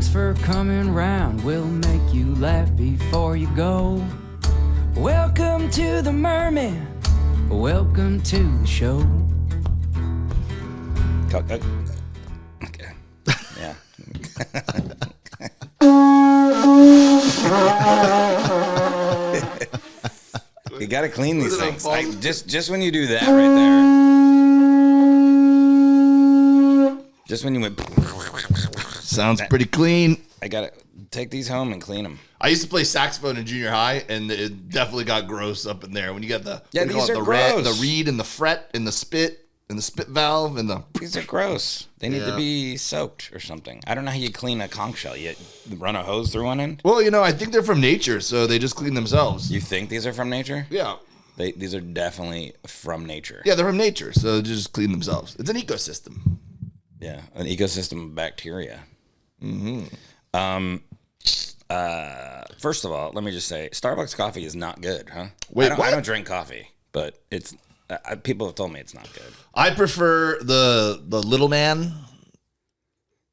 Thanks for coming round. We'll make you laugh before you go. Welcome to the Mermen. Welcome to the show. Okay. Yeah. You gotta clean these things. Just when you do that right there. Just when you went. Sounds pretty clean. I gotta take these home and clean them. I used to play saxophone in junior high, and it definitely got gross up in there. When you got the these are the gross. reed and the fret and the spit valve and the. These are gross. They need to be soaked or something. I don't know how you clean a conch shell. You run a hose through one end? Well, I think they're from nature, so they just clean themselves. You think these are from nature? Yeah. These are definitely from nature. Yeah, they're from nature, so they just clean themselves. It's an ecosystem. Yeah, an ecosystem of bacteria. Mm-hmm. First of all, let me just say, Starbucks coffee is not good, huh? Wait, I don't drink coffee, but it's people have told me it's not good. I prefer the little man,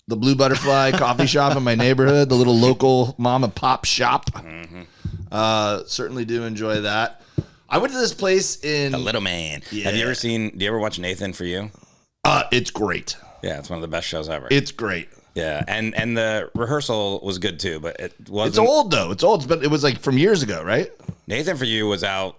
the Blue Butterfly coffee shop in my neighborhood, the little local mom and pop shop. Mm-hmm. Certainly do enjoy that. I went to this place in The Little Man. Yeah. Have you ever seen? Do you ever watch Nathan For You? It's great. Yeah, it's one of the best shows ever. It's great. Yeah, and the rehearsal was good too, but it wasn't. It's old though. It's old, but it was like from years ago, right? Nathan For You was out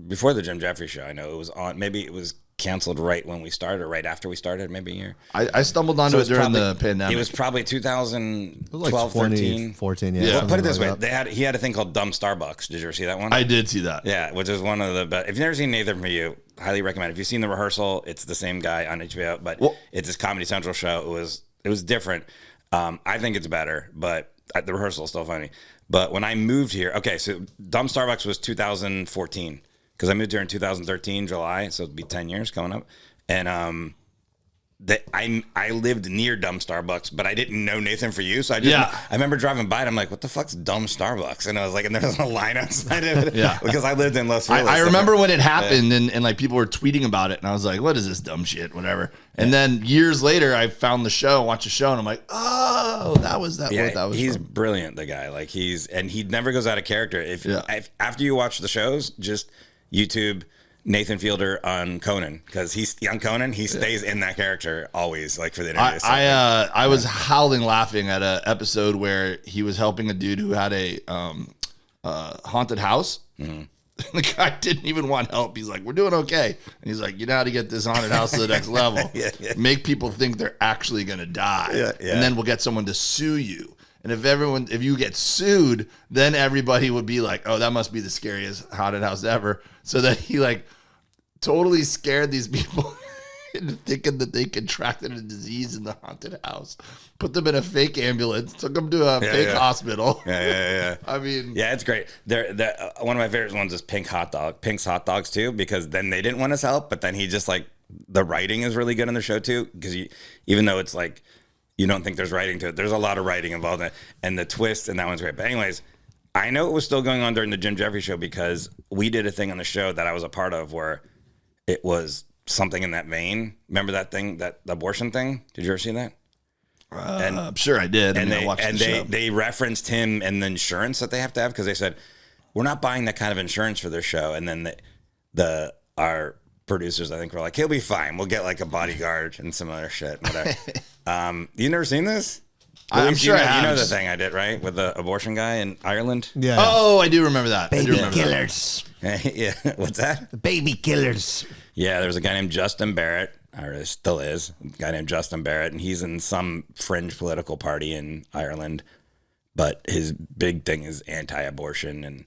before the Jim Jeffries show. I know it was on. Maybe it was canceled right when we started, or right after we started, maybe a year. I stumbled onto it during the pandemic. It was probably 2012, like 13. 14, Yeah. Well, put it this like way. He had a thing called Dumb Starbucks. Did you ever see that one? I did see that. Yeah, which is one of the best. If you've never seen Nathan For You, highly recommend it. If you've seen the rehearsal, it's the same guy on HBO, but it's his Comedy Central show. It was different. I think it's better, but the rehearsal is still funny. But when I moved here, okay, so Dumb Starbucks was 2014 because I moved here in 2013, July, so it'd be 10 years coming up. And I lived near Dumb Starbucks, but I didn't know Nathan For You, so I remember driving by and I'm like, what the fuck's Dumb Starbucks? And I was like, and there's a line outside of it. Yeah, because I lived in Los Feliz. I remember when it happened and like people were tweeting about it, and I was like, what is this dumb shit, whatever. And then years later I found the show, watched the show, and I'm like, oh, that was that. Yeah, what that was. He's from. brilliant, the guy. Like he never goes out of character. If after you watch the shows, just YouTube Nathan Fielder on Conan, because he's on Conan. He stays in that character always, like for the interview. I was howling laughing at an episode where he was helping a dude who had a haunted house. Mm-hmm. The guy didn't even want help. He's like, "We're doing okay," and he's like, "You know how to get this haunted house to the next level? Make people think they're actually gonna die, and then we'll get someone to sue you." And if you get sued, then everybody would be like, "Oh, that must be the scariest haunted house ever." So that he like totally scared these people into thinking that they contracted a disease in the haunted house. Put them in a fake ambulance, took them to a fake hospital. Yeah. I mean, yeah, it's great. One of my favorite ones is Pink's Hot Dogs too, because then they didn't want his help, but then he just like the writing is really good in the show too, because even though it's like you don't think there's writing to it, there's a lot of writing involved in it, and the twist and that one's great. But anyways, I know it was still going on during the Jim Jeffries show because we did a thing on the show that I was a part of where it was something in that vein. Remember that thing, that abortion thing? Did you ever see that? I'm sure I did. They referenced him and the insurance that they have to have, because they said, we're not buying that kind of insurance for this show. And then our producers, I think, were like, he'll be fine. We'll get like a bodyguard and some other shit. You never seen this? I'm sure you know the thing I did, right? With the abortion guy in Ireland? Yeah. Oh, I do remember that. Baby killers. Yeah. What's that? The baby killers. Yeah, there was a guy named Justin Barrett, or there still is, a guy named Justin Barrett, and he's in some fringe political party in Ireland, but his big thing is anti-abortion, and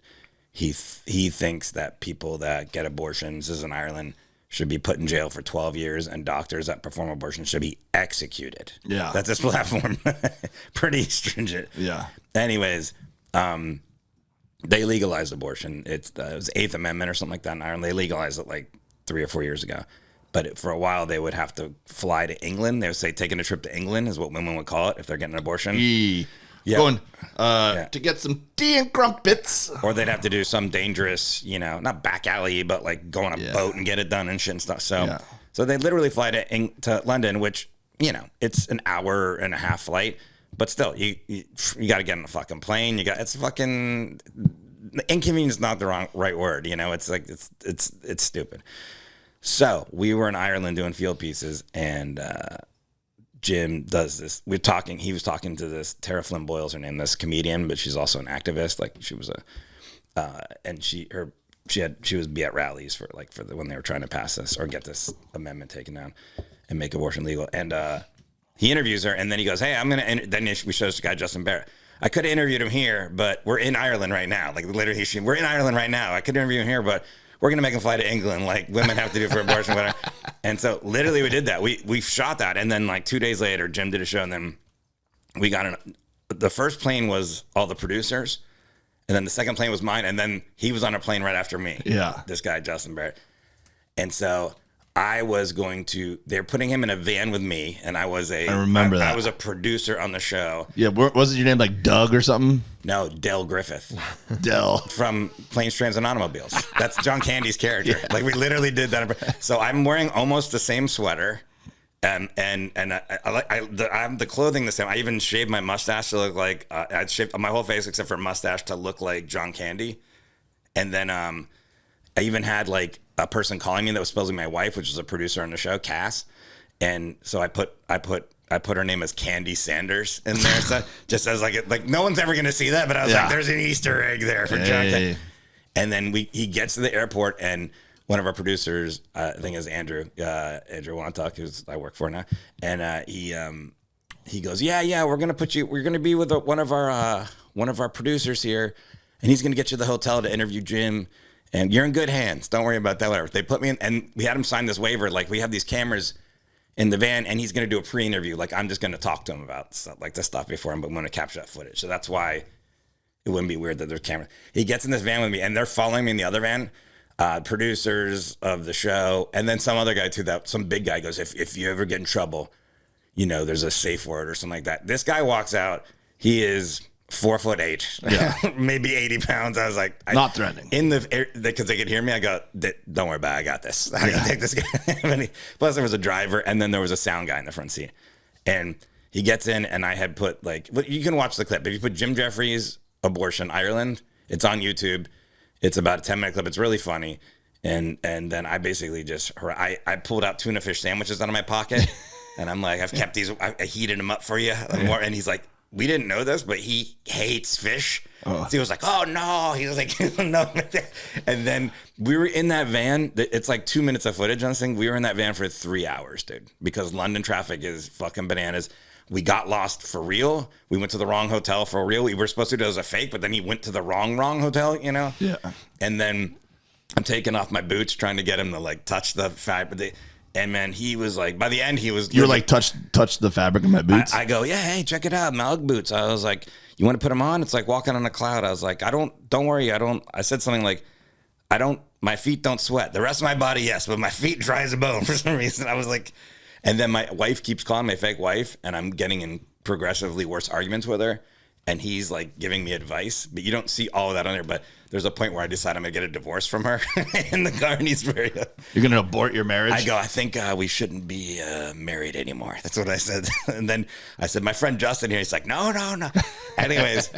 he thinks that people that get abortions, this is in Ireland, should be put in jail for 12 years, and doctors that perform abortions should be executed. Yeah. That's his platform. Pretty stringent. Yeah. Anyways, they legalized abortion. It was 8th Amendment or something like that in Ireland. They legalized it like 3 or 4 years ago. But for a while, they would have to fly to England. They would say taking a trip to England is what women would call it if they're getting an abortion. Going to get some tea and crumpets. Or they'd have to do some dangerous, not back alley, but like go on a boat and get it done and shit and stuff. So they literally fly to London, which you know, it's an hour and a half flight, but still, you got to get on a fucking plane. It's fucking inconvenience is not the right word. You know, it's like it's stupid. So we were in Ireland doing field pieces, and Jim does this. He was talking to this Tara Flynn Boyle's her name, this comedian, but she's also an activist. Like she was and she was be at rallies for when they were trying to pass this or get this amendment taken down and make abortion legal. And he interviews her, and then he goes, "Hey, then we show this guy Justin Barrett. I could have interviewed him here, but we're in Ireland right now. Like literally, we're in Ireland right now. I could interview him here, but we're gonna make him fly to England, like women have to do for abortion, whatever." And so literally, we did that. We shot that, and then like 2 days later, Jim did a show, and then we got the first plane was all the producers. And then the second plane was mine. And then he was on a plane right after me. Yeah. This guy, Justin Barrett. And so they're putting him in a van with me. And I remember that. I was a producer on the show. Yeah. Wasn't your name like Doug or something? No, Del Griffith. Del. From Planes, Trains, and Automobiles. That's John Candy's character. Yeah. Like we literally did that. So I'm wearing almost the same sweater. And I'm the clothing the same. I even shaved my mustache to look like I shaved my whole face except for mustache to look like John Candy. And then I even had like a person calling me that was supposedly my wife, which was a producer on the show, Cass. And so I put her name as Candy Sanders in there, so just as like no one's ever gonna see that, but I was like, there's an Easter egg there for John Candy. And then he gets to the airport, and one of our producers, I think is Andrew Wantuck, who's I work for now, and he goes, yeah, we're gonna be with one of our producers here, and he's gonna get you the hotel to interview Jim, and you're in good hands. Don't worry about that. Whatever. They put me in, and we had him sign this waiver. Like we have these cameras in the van, and he's gonna do a pre-interview. Like I'm just gonna talk to him about stuff, like this stuff before him, but I'm gonna capture that footage. So that's why it wouldn't be weird that there's cameras. He gets in this van with me, and they're following me in the other van. Producers of the show, and then some other guy too. That some big guy goes, if you ever get in trouble, you know, there's a safe word or something like that. This guy walks out. He is 4'8", maybe 80 pounds. I was like, not threatening in the because they could hear me. I go, don't worry about it. I got this. I can take this guy. Plus, there was a driver, and then there was a sound guy in the front seat, and he gets in, and I had put you can watch the clip. If you put Jim Jeffries abortion Ireland, it's on YouTube. It's about a 10-minute clip. It's really funny. And then I basically I pulled out tuna fish sandwiches out of my pocket. And I'm like, I've kept these. I heated them up for you. And he's like, we didn't know this, but he hates fish. Oh. So he was like, oh, no. He was like, no. And then we were in that van. It's like 2 minutes of footage on this thing. We were in that van for 3 hours, dude, because London traffic is fucking bananas. We got lost for real. We went to the wrong hotel for real. We were supposed to do it as a fake, but then he went to the wrong hotel, you know? Yeah. And then I'm taking off my boots, trying to get him to like touch the fabric. And man, he was like, by the end, he was. You're like, touch the fabric of my boots? I go, yeah, hey, check it out, my Ugg boots. I was like, you want to put them on? It's like walking on a cloud. I was like, don't worry. I said something like, my feet don't sweat. The rest of my body, yes, but my feet dry as a bone for some reason. I was like, and then my wife keeps calling, my fake wife, and I'm getting in progressively worse arguments with her. And he's like giving me advice, but you don't see all of that on there. But there's a point where I decide I'm gonna get a divorce from her in the car, and he's very. You're gonna abort your marriage? I go, I think we shouldn't be married anymore. That's what I said. And then I said, my friend Justin here. He's like, no. Anyways,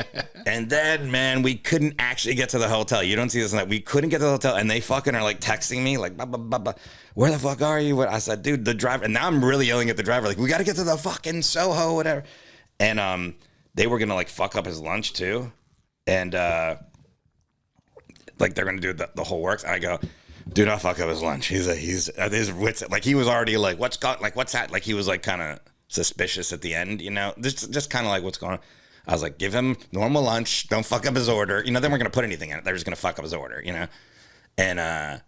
and then man, we couldn't actually get to the hotel. You don't see this. We couldn't get to the hotel, and they fucking are like texting me like, blah. Where the fuck are you? I said, dude, the driver. And now I'm really yelling at the driver like, we got to get to the fucking Soho, whatever. And they were gonna like fuck up his lunch too, and like they're gonna do the whole works. And I go, do not fuck up his lunch. He's his wits. Like he was already like, what's that? Like he was like kind of suspicious at the end, you know, just kind of like what's going on. I was like, give him normal lunch. Don't fuck up his order. You know, they weren't gonna put anything in it. They're just gonna fuck up his order, you know, and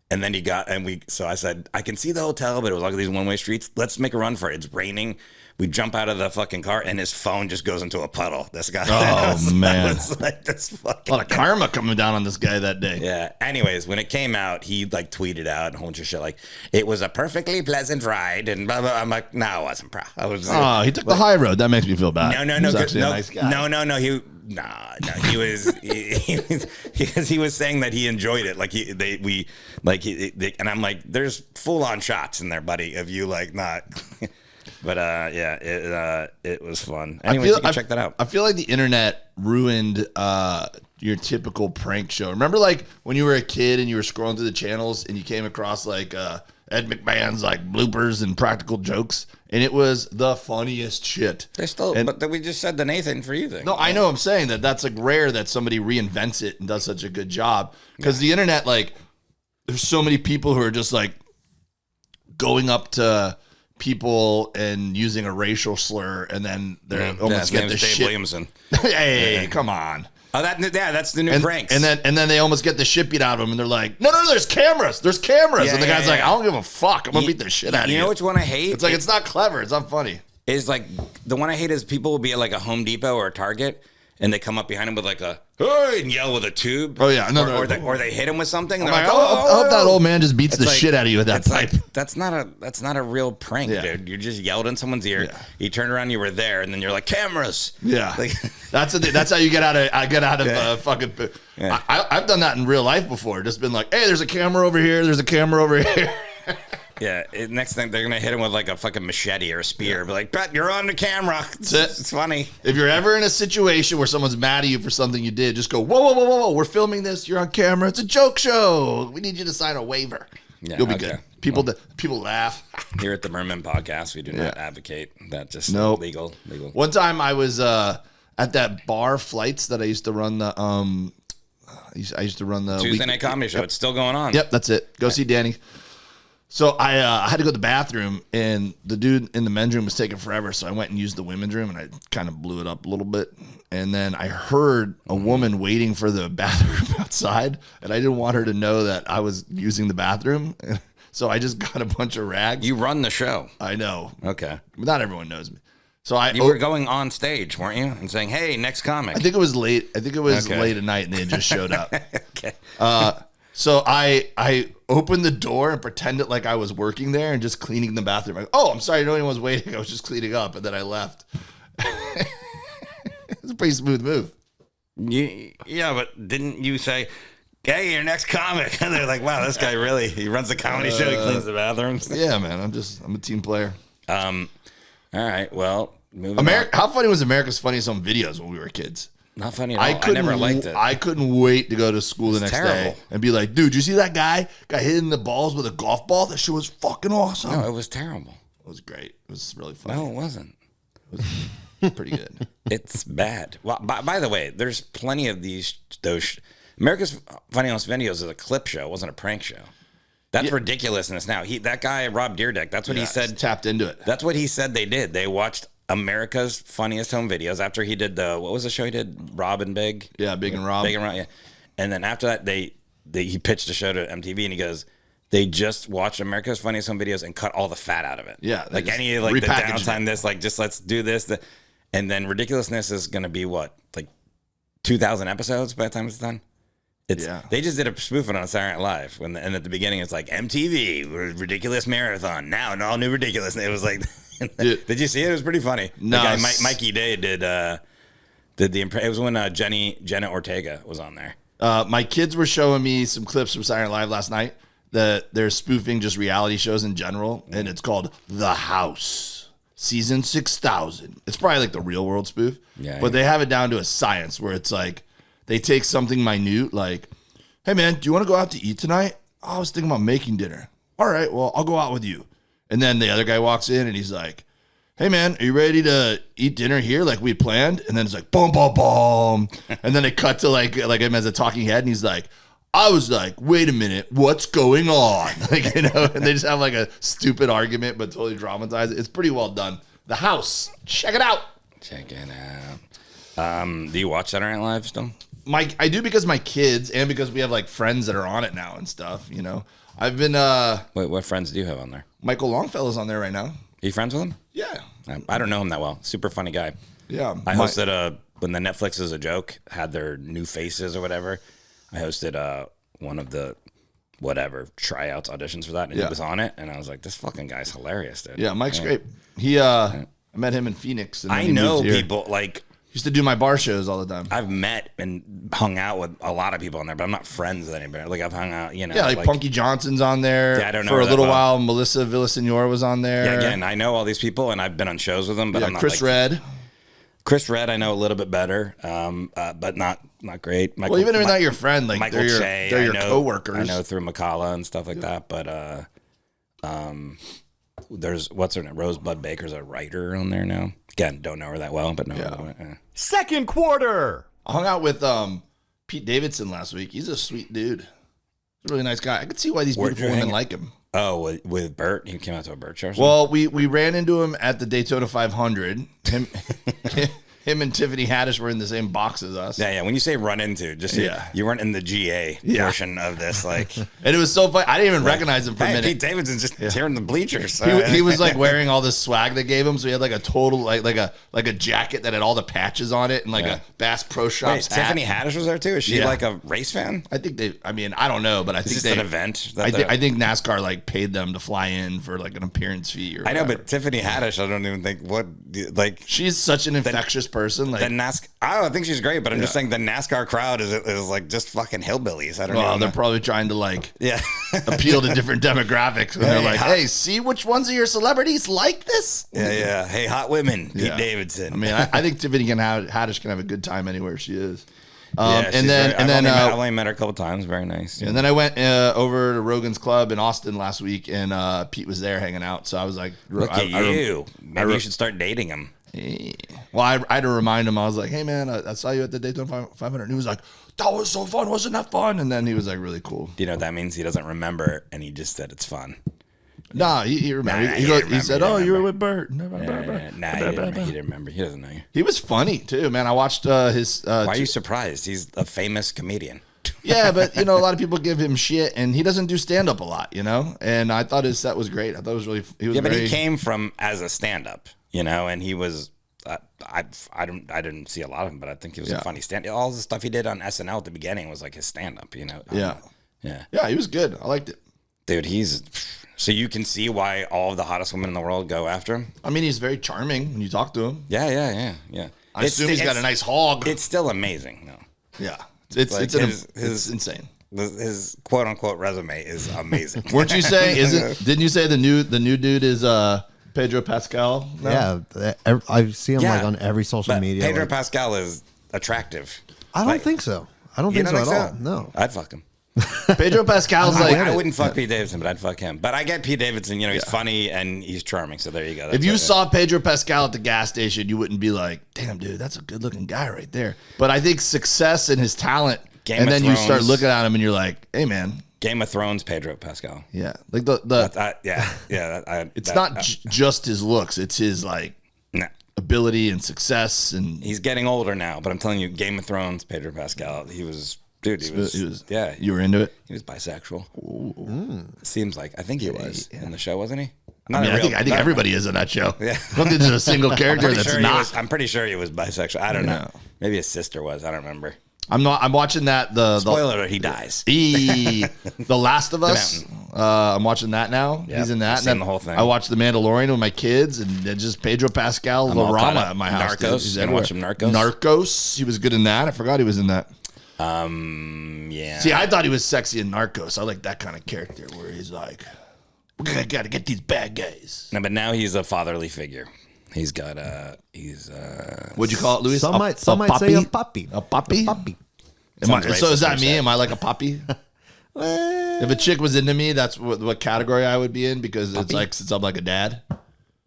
then so I said, I can see the hotel, but it was like these one-way streets. Let's make a run for it. It's raining. We jump out of the fucking car, and his phone just goes into a puddle. This guy. Oh, man. Was like, this fucking a lot of karma coming down on this guy that day. Yeah. Anyways, when it came out, he like tweeted out a whole bunch of shit like, it was a perfectly pleasant ride, and blah, blah. I'm like, no, it wasn't, bro. He took the high road. That makes me feel bad. No. He's actually a nice guy. No. He was saying that he enjoyed it. And I'm like, there's full on shots in there, buddy, of you like not. But yeah, it was fun. Anyways, you can check that out. I feel like the internet ruined your typical prank show. Remember, like when you were a kid and you were scrolling through the channels and you came across like Ed McMahon's like bloopers and practical jokes, and it was the funniest shit. They still, but we just said the Nathan for you thing. No, I know. I'm saying that's like rare that somebody reinvents it and does such a good job, because the internet, like, there's so many people who are just like going up to people and using a racial slur, and then they're almost get the shit. Williamson. Hey, come on. Oh, that's the new pranks. And then they almost get the shit beat out of them, and they're like, no, there's cameras. There's cameras. Yeah, and the guy's like, yeah. I don't give a fuck. I'm going to beat the shit out of you. You know which one I hate? It's like, it's not clever. It's not funny. Is like, the one I hate is people will be at like a Home Depot or a Target, and they come up behind him with like a, hey, and yell with a tube. Oh, yeah. Or they hit him with something. And I'm they're like, like, I hope that old man just beats the shit out of you with that pipe. Like, that's not a real prank, dude. You just yelled in someone's ear. Yeah. You turned around, you were there, and then you're like, cameras. Yeah, like, that's how you get out of fucking. Yeah. I've done that in real life before. Just been like, hey, there's a camera over here. There's a camera over here. Yeah. Next thing they're gonna hit him with like a fucking machete or a spear. Be like, Brett, you're on the camera. It's funny. If you're ever in a situation where someone's mad at you for something you did, just go, whoa. We're filming this. You're on camera. It's a joke show. We need you to sign a waiver. Yeah, you'll be good. People laugh. Here at the Mermen podcast, we do not advocate that. Just legal. One time I was at that bar Flights that I used to run the I used to run the Tuesday night comedy show. It's still going on. Yep, that's it. Go see Danny. So I had to go to the bathroom, and the dude in the men's room was taking forever. So I went and used the women's room, and I kind of blew it up a little bit. And then I heard a woman waiting for the bathroom outside, and I didn't want her to know that I was using the bathroom. So I just got a bunch of rags. You run the show. I know. Okay. Not everyone knows me. So you were going on stage, weren't you? And saying, hey, next comic. I think it was late. Late at night, and they had just showed up. Okay. So I opened the door and pretended like I was working there and just cleaning the bathroom. Like, oh, I'm sorry, no one was waiting. I was just cleaning up, and then I left. It's a pretty smooth move. Yeah, but didn't you say, hey, your next comic? And they're like, wow, this guy he runs a comedy show, he cleans the bathrooms. Yeah, man, I'm a team player. All right, well, moving on. How funny was America's Funniest Home Videos when we were kids? Not funny at all. I never liked it. I couldn't wait to go to school the next day and be like, dude, you see that guy got hit in the balls with a golf ball? That shit was fucking awesome. No, it was terrible. It was great. It was really funny. No, it wasn't. It was pretty good. It's bad. Well, by the way, there's plenty of those. America's Funniest Videos is a clip show. It wasn't a prank show. That's ridiculousness now. That guy, Rob Deerdeck, that's what he said. Tapped into it. That's what he said they did. They watched America's Funniest Home Videos after he did what was the show he did? Rob and Big? Yeah, Big and Rob. Yeah. And then after that, he pitched a show to MTV, and he goes, they just watched America's Funniest Home Videos and cut all the fat out of it. Yeah. Like any the downtime, just let's do this. And then Ridiculousness is going to be what? Like 2,000 episodes by the time it's done? They just did a spoof on Saturday Night Live, and at the beginning it's like MTV Ridiculous Marathon now and all new ridiculous. And it was like, did you see it? It was pretty funny. No, the guy Mikey Day did the it was when Jenna Ortega was on there. My kids were showing me some clips from Saturday Night Live last night that they're spoofing just reality shows in general, and it's called The House Season 6000. It's probably like the Real World spoof, but they have it down to a science where it's like they take something minute, like, hey man, do you want to go out to eat tonight? Oh, I was thinking about making dinner. All right, well, I'll go out with you. And then the other guy walks in and he's like, hey man, are you ready to eat dinner here like we planned? And then it's like, boom, boom, boom. And then they cut to like him as a talking head, and he's like, I was like, wait a minute, what's going on? Like, and they just have like a stupid argument, but totally dramatized. It's pretty well done. The House. Check it out. Check it out. Do you watch Saturday Night Live still? I do, because my kids, and because we have like friends that are on it now and stuff, you know. I've been Wait, what friends do you have on there? Michael Longfellow's on there right now. Are you friends with him? Yeah. I don't know him that well. Super funny guy. Yeah. I hosted when the Netflix is a joke had their new faces or whatever. I hosted one of the tryouts, auditions for that, and he was on it, and I was like, this fucking guy's hilarious, dude. Yeah, Mike's great. I met him in Phoenix. And I know people like Used to do my bar shows all the time. I've met and hung out with a lot of people on there, but I'm not friends with anybody. Like I've hung out, you know. Yeah, like Punky Johnson's on there. Yeah, I don't know for her a that little well. while. Melissa Villasenor was on there. Yeah, again, I know all these people, and I've been on shows with them, but I'm not Chris Red. Chris Red, I know a little bit better, but not great. Michael, Well, even if they're not your friend, like Michael Che, they're your I know, coworkers. I know through Macala and stuff like that, but there's what's her name? Rosebud Baker's a writer on there now. Again, don't know her that well, but no. Yeah. Second quarter. I hung out with Pete Davidson last week. He's a sweet dude. He's a really nice guy. I could see why these beautiful women like him. Oh, with Bert? He came out to a Bert show or something? Well, we ran into him at the Daytona 500. Him and Tiffany Haddish were in the same box as us. Yeah. When you say run into, just you weren't in the GA portion of this, like. And it was so funny. I didn't even recognize him for a minute. Pete Davidson's just tearing the bleachers. He was like wearing all this swag they gave him, so he had like a total like a jacket that had all the patches on it and like a Bass Pro Shops hat. Tiffany Haddish was there too. Is she like a race fan? I think they. I mean, I don't know, but I think It's an event. I think NASCAR like paid them to fly in for like an appearance fee. Or I know, whatever. but Tiffany Haddish, I don't even think like she's such an infectious person. Like the NASCAR. I don't think she's great, but I'm just saying the NASCAR crowd is like just fucking hillbillies. I don't know. Well, they're probably trying to like Yeah. appeal to different demographics. And they're like, hey, see which ones of your celebrities like this? Yeah. Hey, hot women, Pete Yeah. Davidson. I mean, I think Tiffany Haddish can have a good time anywhere she is. Yeah, And then I've only met her a couple times. Very nice. and then I went over to Rogan's Club in Austin last week, and Pete was there hanging out. So I was like, Look at you. Maybe you should start dating him. Well, I had to remind him. I was like, hey, man, I saw you at the Daytona 500. And he was like, that was so fun. Wasn't that fun? And then he was like, really cool. Do you know what that means? He doesn't remember, and he just said it's fun. Nah, he remembered. He said, oh, you were with Bert. Nah, he didn't remember. He doesn't know you. He was funny, too, man. I watched his... Why are you surprised? He's a famous comedian. Yeah, but, a lot of people give him shit, and he doesn't do stand-up a lot, And I thought his set was great. I thought it was really... But he came from as a stand-up, and he was... I didn't see a lot of him, but I think he was a funny stand. All the stuff he did on SNL at the beginning was like his stand-up, Yeah, he was good. I liked it, dude. So you can see why all of the hottest women in the world go after him. I mean, he's very charming when you talk to him. Yeah. I assume he's got a nice hog. It's still amazing, though. Yeah, it's Like it's insane. His quote unquote resume is amazing. Weren't you saying? Didn't you say the new dude is Pedro Pascal? No? Yeah, I see him like on every social but media. Pedro like, Pascal is attractive. I don't think so. I don't You think don't so think at so? all. No. I'd fuck him. Pedro Pascal's like. I wouldn't fuck Pete Davidson, but I'd fuck him. But I get Pete Davidson. He's funny and he's charming. So there you go. If you saw Pedro Pascal at the gas station, you wouldn't be like, "Damn, dude, that's a good-looking guy right there." But I think success and his talent, and then you start looking at him and you're like, "Hey, man." Game of Thrones, Pedro Pascal. Yeah, like it's not just his looks; it's his ability and success, and he's getting older now. But I'm telling you, Game of Thrones, Pedro Pascal, he was. Dude, he was. Yeah, you were into it. He was bisexual. Seems like. I think he was in the show, wasn't he? I think everybody is in that show. Yeah, I don't think there's a single character that's not. I'm pretty sure he was bisexual. I don't know. Maybe his sister was. I don't remember. I'm watching that. Spoiler alert, he dies. The Last of Us. I'm watching that now. Yep, he's in that. I've seen the whole thing. I watched The Mandalorian with my kids, and then just Pedro Pascal, Lorama at my house. Narcos. He's You watch him Narcos? Narcos. He was good in that. I forgot he was in that. Yeah. See, I thought he was sexy in Narcos. I like that kind of character where he's like, we gotta get these bad guys. No, but now he's a fatherly figure. He's got What'd you call it, Luis? Some might say a puppy. A puppy? Puppy. So is that me? Am I like a puppy? If a chick was into me, that's what category I would be in, because it's like, since I'm like a dad.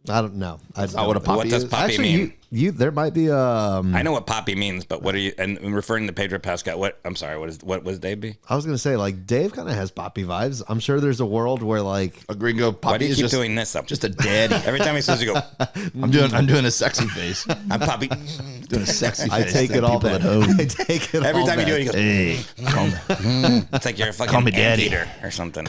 I don't know. That's not what a puppy What does is. puppy Actually, mean? you there might be I know what poppy means, but what are you? And referring to Pedro Pascal, I'm sorry. What was Dave be? I was gonna say, like, Dave kind of has poppy vibes. I'm sure there's a world where, like, A gringo puppy Why do you is keep just, doing this up? just a daddy. Every time he says, you go, I'm doing a sexy face. I'm poppy. Doing a sexy face. I take to it all people back. at home. I take it Every all time you do back. it, he goes, Hey, it's like you're a Call fucking me daddy. anteater or something.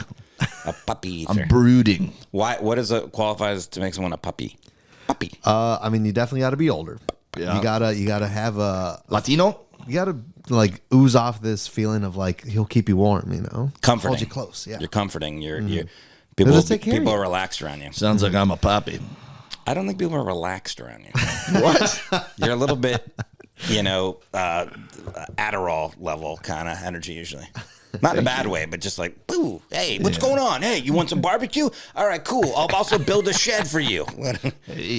A puppy. I'm brooding. Why? What is it qualifies to make someone a puppy? Puppy. I mean, you definitely got to be older. Yeah. You gotta have Latino? you gotta like ooze off this feeling of like he'll keep you warm, Comforting. hold you close. Yeah, You're comforting. You're He'll people. just take care of People you. are relaxed around you. Sounds like I'm a puppy. I don't think people are relaxed around you. What? You're a little bit Adderall level kind of energy usually. Not in a bad way, but just like, boo, hey, what's going on? Hey, you want some barbecue? All right, cool. I'll also build a shed for you.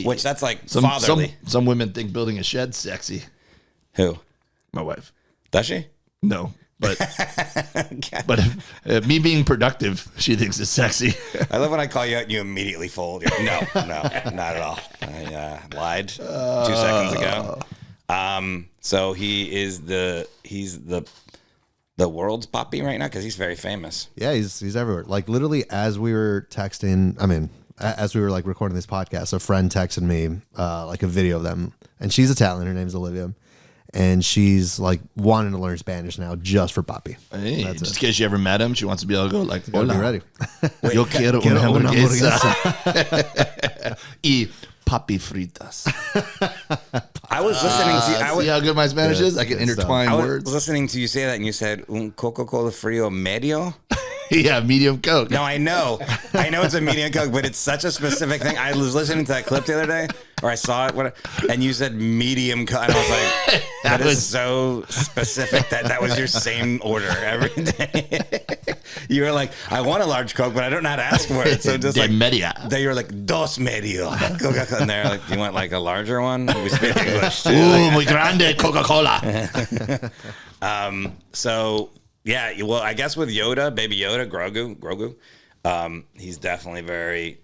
Which that's like fatherly. Some women think building a shed's sexy. Who? My wife. Does she? No, but me being productive, she thinks is sexy. I love when I call you out and you immediately fold. You're like, no, not at all. I lied 2 seconds ago. So he's the world's Papi right now because he's very famous. Yeah, he's everywhere. Like literally, as we were texting, as we were like recording this podcast, a friend texted me like a video of them, and she's Italian. Her name's Olivia, and she's like wanting to learn Spanish now just for Papi. Hey, just in case you ever met him, she wants to be able to go like, Gotta be ready. Yo quiero una hamburguesa y papi fritas. I was listening to See how good my Spanish is? I can intertwine I was words. listening to you say that, and you said un Coca-Cola frío medio. Yeah, medium Coke. No, I know it's a medium Coke, but it's such a specific thing. I was listening to that clip the other day, or I saw it, and you said medium Coke, and I was like, that is so specific that was your same order every day. You were like, I want a large Coke, but I don't know how to ask for it. So just like media. Then you were like dos medio Coca-Cola, and they're like, you want like a larger one? We speak English too. Muy grande Coca-Cola. So yeah, well, I guess with Yoda, Baby Yoda, Grogu, he's definitely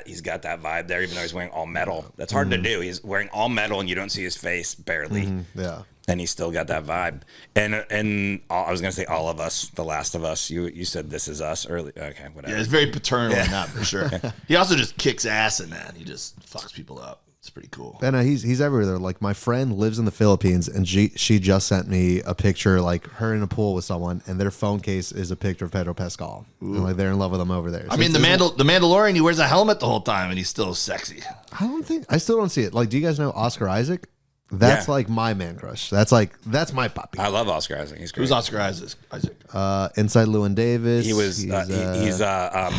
he's got that vibe there, even though he's wearing all metal. That's hard to do. He's wearing all metal, and you don't see his face barely. Yeah. And he's still got that vibe. And I was gonna say all of us, The Last of Us. You said This Is Us early. Okay, whatever. Yeah, it's very paternal in that for sure. He also just kicks ass in that. He just fucks people up. It's pretty cool. And he's everywhere. Like my friend lives in the Philippines, and she just sent me a picture, like her in a pool with someone, and their phone case is a picture of Pedro Pascal. And like they're in love with him over there. I mean, the Mandalorian, he wears a helmet the whole time, and he's still sexy. I still don't see it. Like, do you guys know Oscar Isaac? That's like my man crush. That's my Papi. I love Oscar Isaac. He's great. Who's Oscar Isaac? Inside Llewyn Davis. He was he's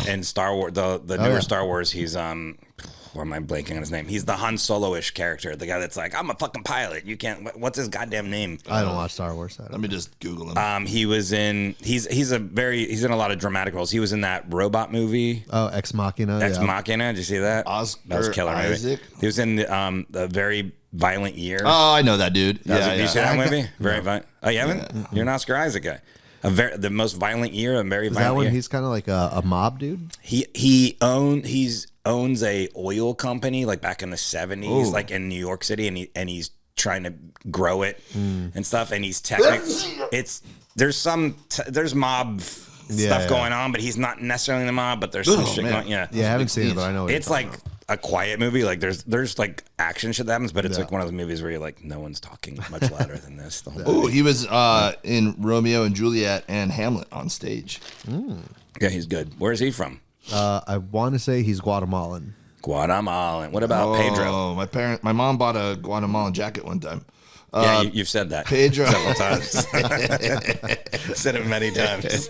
in Star Wars, the newer Star Wars. He's why am I blanking on his name? He's the Han Solo-ish character, the guy that's like, I'm a fucking pilot. You can't. What's his goddamn name? I don't watch Star Wars. Let me just Google him. He was in. He's in a lot of dramatic roles. He was in that robot movie. Oh, Ex Machina. Ex Machina. Did you see that? Oscar That was killer Isaac. movie. He was in the Very Violent Year. Oh, I know that dude. Did you see that movie? Very violent. Oh, you haven't? Yeah. You're an Oscar Isaac guy. The most violent year, a very violent that when year. he's kind of like a mob dude? He owns a oil company like back in the 70s, like in New York City, and he's trying to grow it and stuff. And he's there's mob stuff going on, but he's not necessarily in the mob. But there's some shit going. Yeah, I haven't seen it, but I know it's like a quiet movie. Like there's like action shit that happens, but it's like one of those movies where you're like, no one's talking much louder than this. Oh, he was in Romeo and Juliet and Hamlet on stage. Yeah, he's good. Where is he from? I want to say he's Guatemalan. Guatemalan. What about Pedro? Oh, my mom bought a Guatemalan jacket one time. Yeah, you've said that Pedro several times. Said it many times.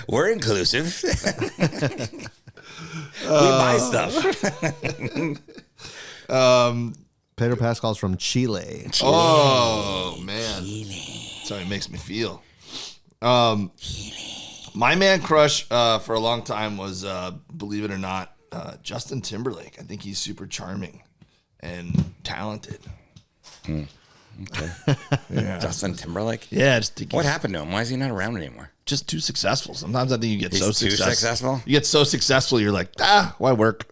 We're inclusive. We buy stuff. Pedro Pascal's from Chile. Oh man, that's how it makes me feel. My man crush for a long time was, believe it or not, Justin Timberlake. I think he's super charming and talented. Okay. Yeah. Justin Timberlake? Yeah. What happened to him? Why is he not around anymore? Just too successful. Sometimes I think you get He's so too successful. You get so successful, you're like, why work?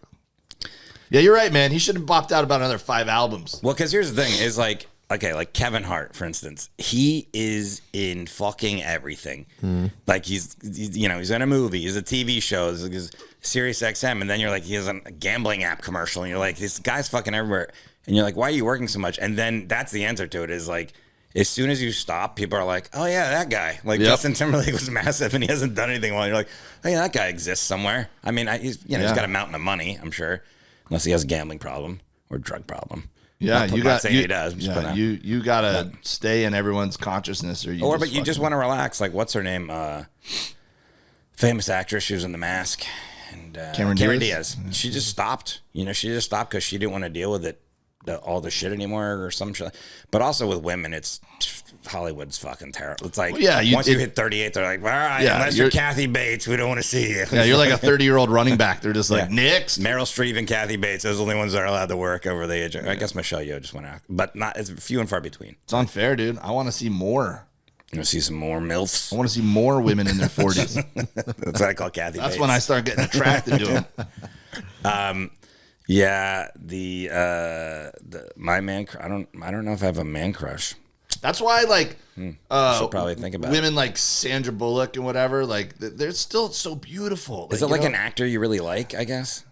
Yeah, you're right, man. He should have bopped out about another 5 albums. Well, because here's the thing: is like, okay, like Kevin Hart, for instance, he is in fucking everything. Like he's in a movie, he's a TV show, he's Sirius XM, and then you're like, he has a gambling app commercial, and you're like, this guy's fucking everywhere, and you're like, why are you working so much? And then that's the answer to it is like, as soon as you stop, people are like, oh yeah, that guy. Like Justin Timberlake was massive, and he hasn't done anything well. You're like, oh yeah, that guy exists somewhere. I mean, he's got a mountain of money, I'm sure, unless he has a gambling problem or drug problem. Yeah, he does. You gotta stay in everyone's consciousness, or you just want to relax. Like, what's her name? Famous actress. She was in The Mask, and Cameron Diaz. She just stopped. She just stopped because she didn't want to deal with it all the shit anymore or some shit. But also with women, it's Hollywood's fucking terrible. It's like once you hit 38, they're like, all right, unless you're Kathy Bates, we don't want to see you. Yeah, you're like a 30-year-old running back. They're just like, next. Meryl Streep and Kathy Bates, those are the only ones that are allowed to work over the age. I guess Michelle Yeoh just went out, but it's few and far between. It's unfair, dude. I want to see more. You want to see some more MILFs? I want to see more women in their 40s. That's what I call Kathy Bates. That's when I start getting attracted to them. Yeah, the my man. I don't know if I have a man crush. That's why, like, Should probably think about women like Sandra Bullock and whatever. Like, they're still so beautiful. Is it like an actor you really like? I guess.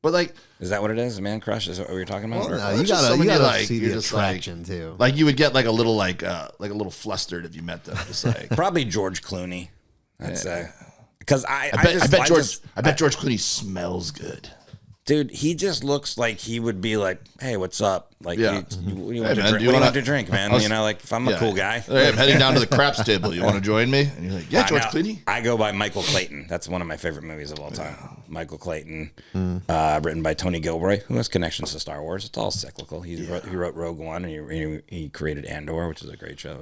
But like, is that what it is? A man crush? Is that what you're talking about? Well, Or- no, you gotta like, see you're the just attraction too. like you would get like a little flustered if you met them. Just like, Probably George Clooney. I'd say because I bet George Clooney smells good. dude, he just looks like he would be like, hey, what's up? Like, Yeah. you Hey, want man, to drink? What do you do you wanna- want to drink, man? You know, like if I'm a cool guy. Hey, I'm heading down to the craps table. You want to join me? And you're like, yeah, George I know. Clooney. I go by Michael Clayton. That's one of my favorite movies of all time. Michael Clayton, written by Tony Gilroy, who has connections to Star Wars. It's all cyclical. He wrote Rogue One, and he created Andor, which is a great show.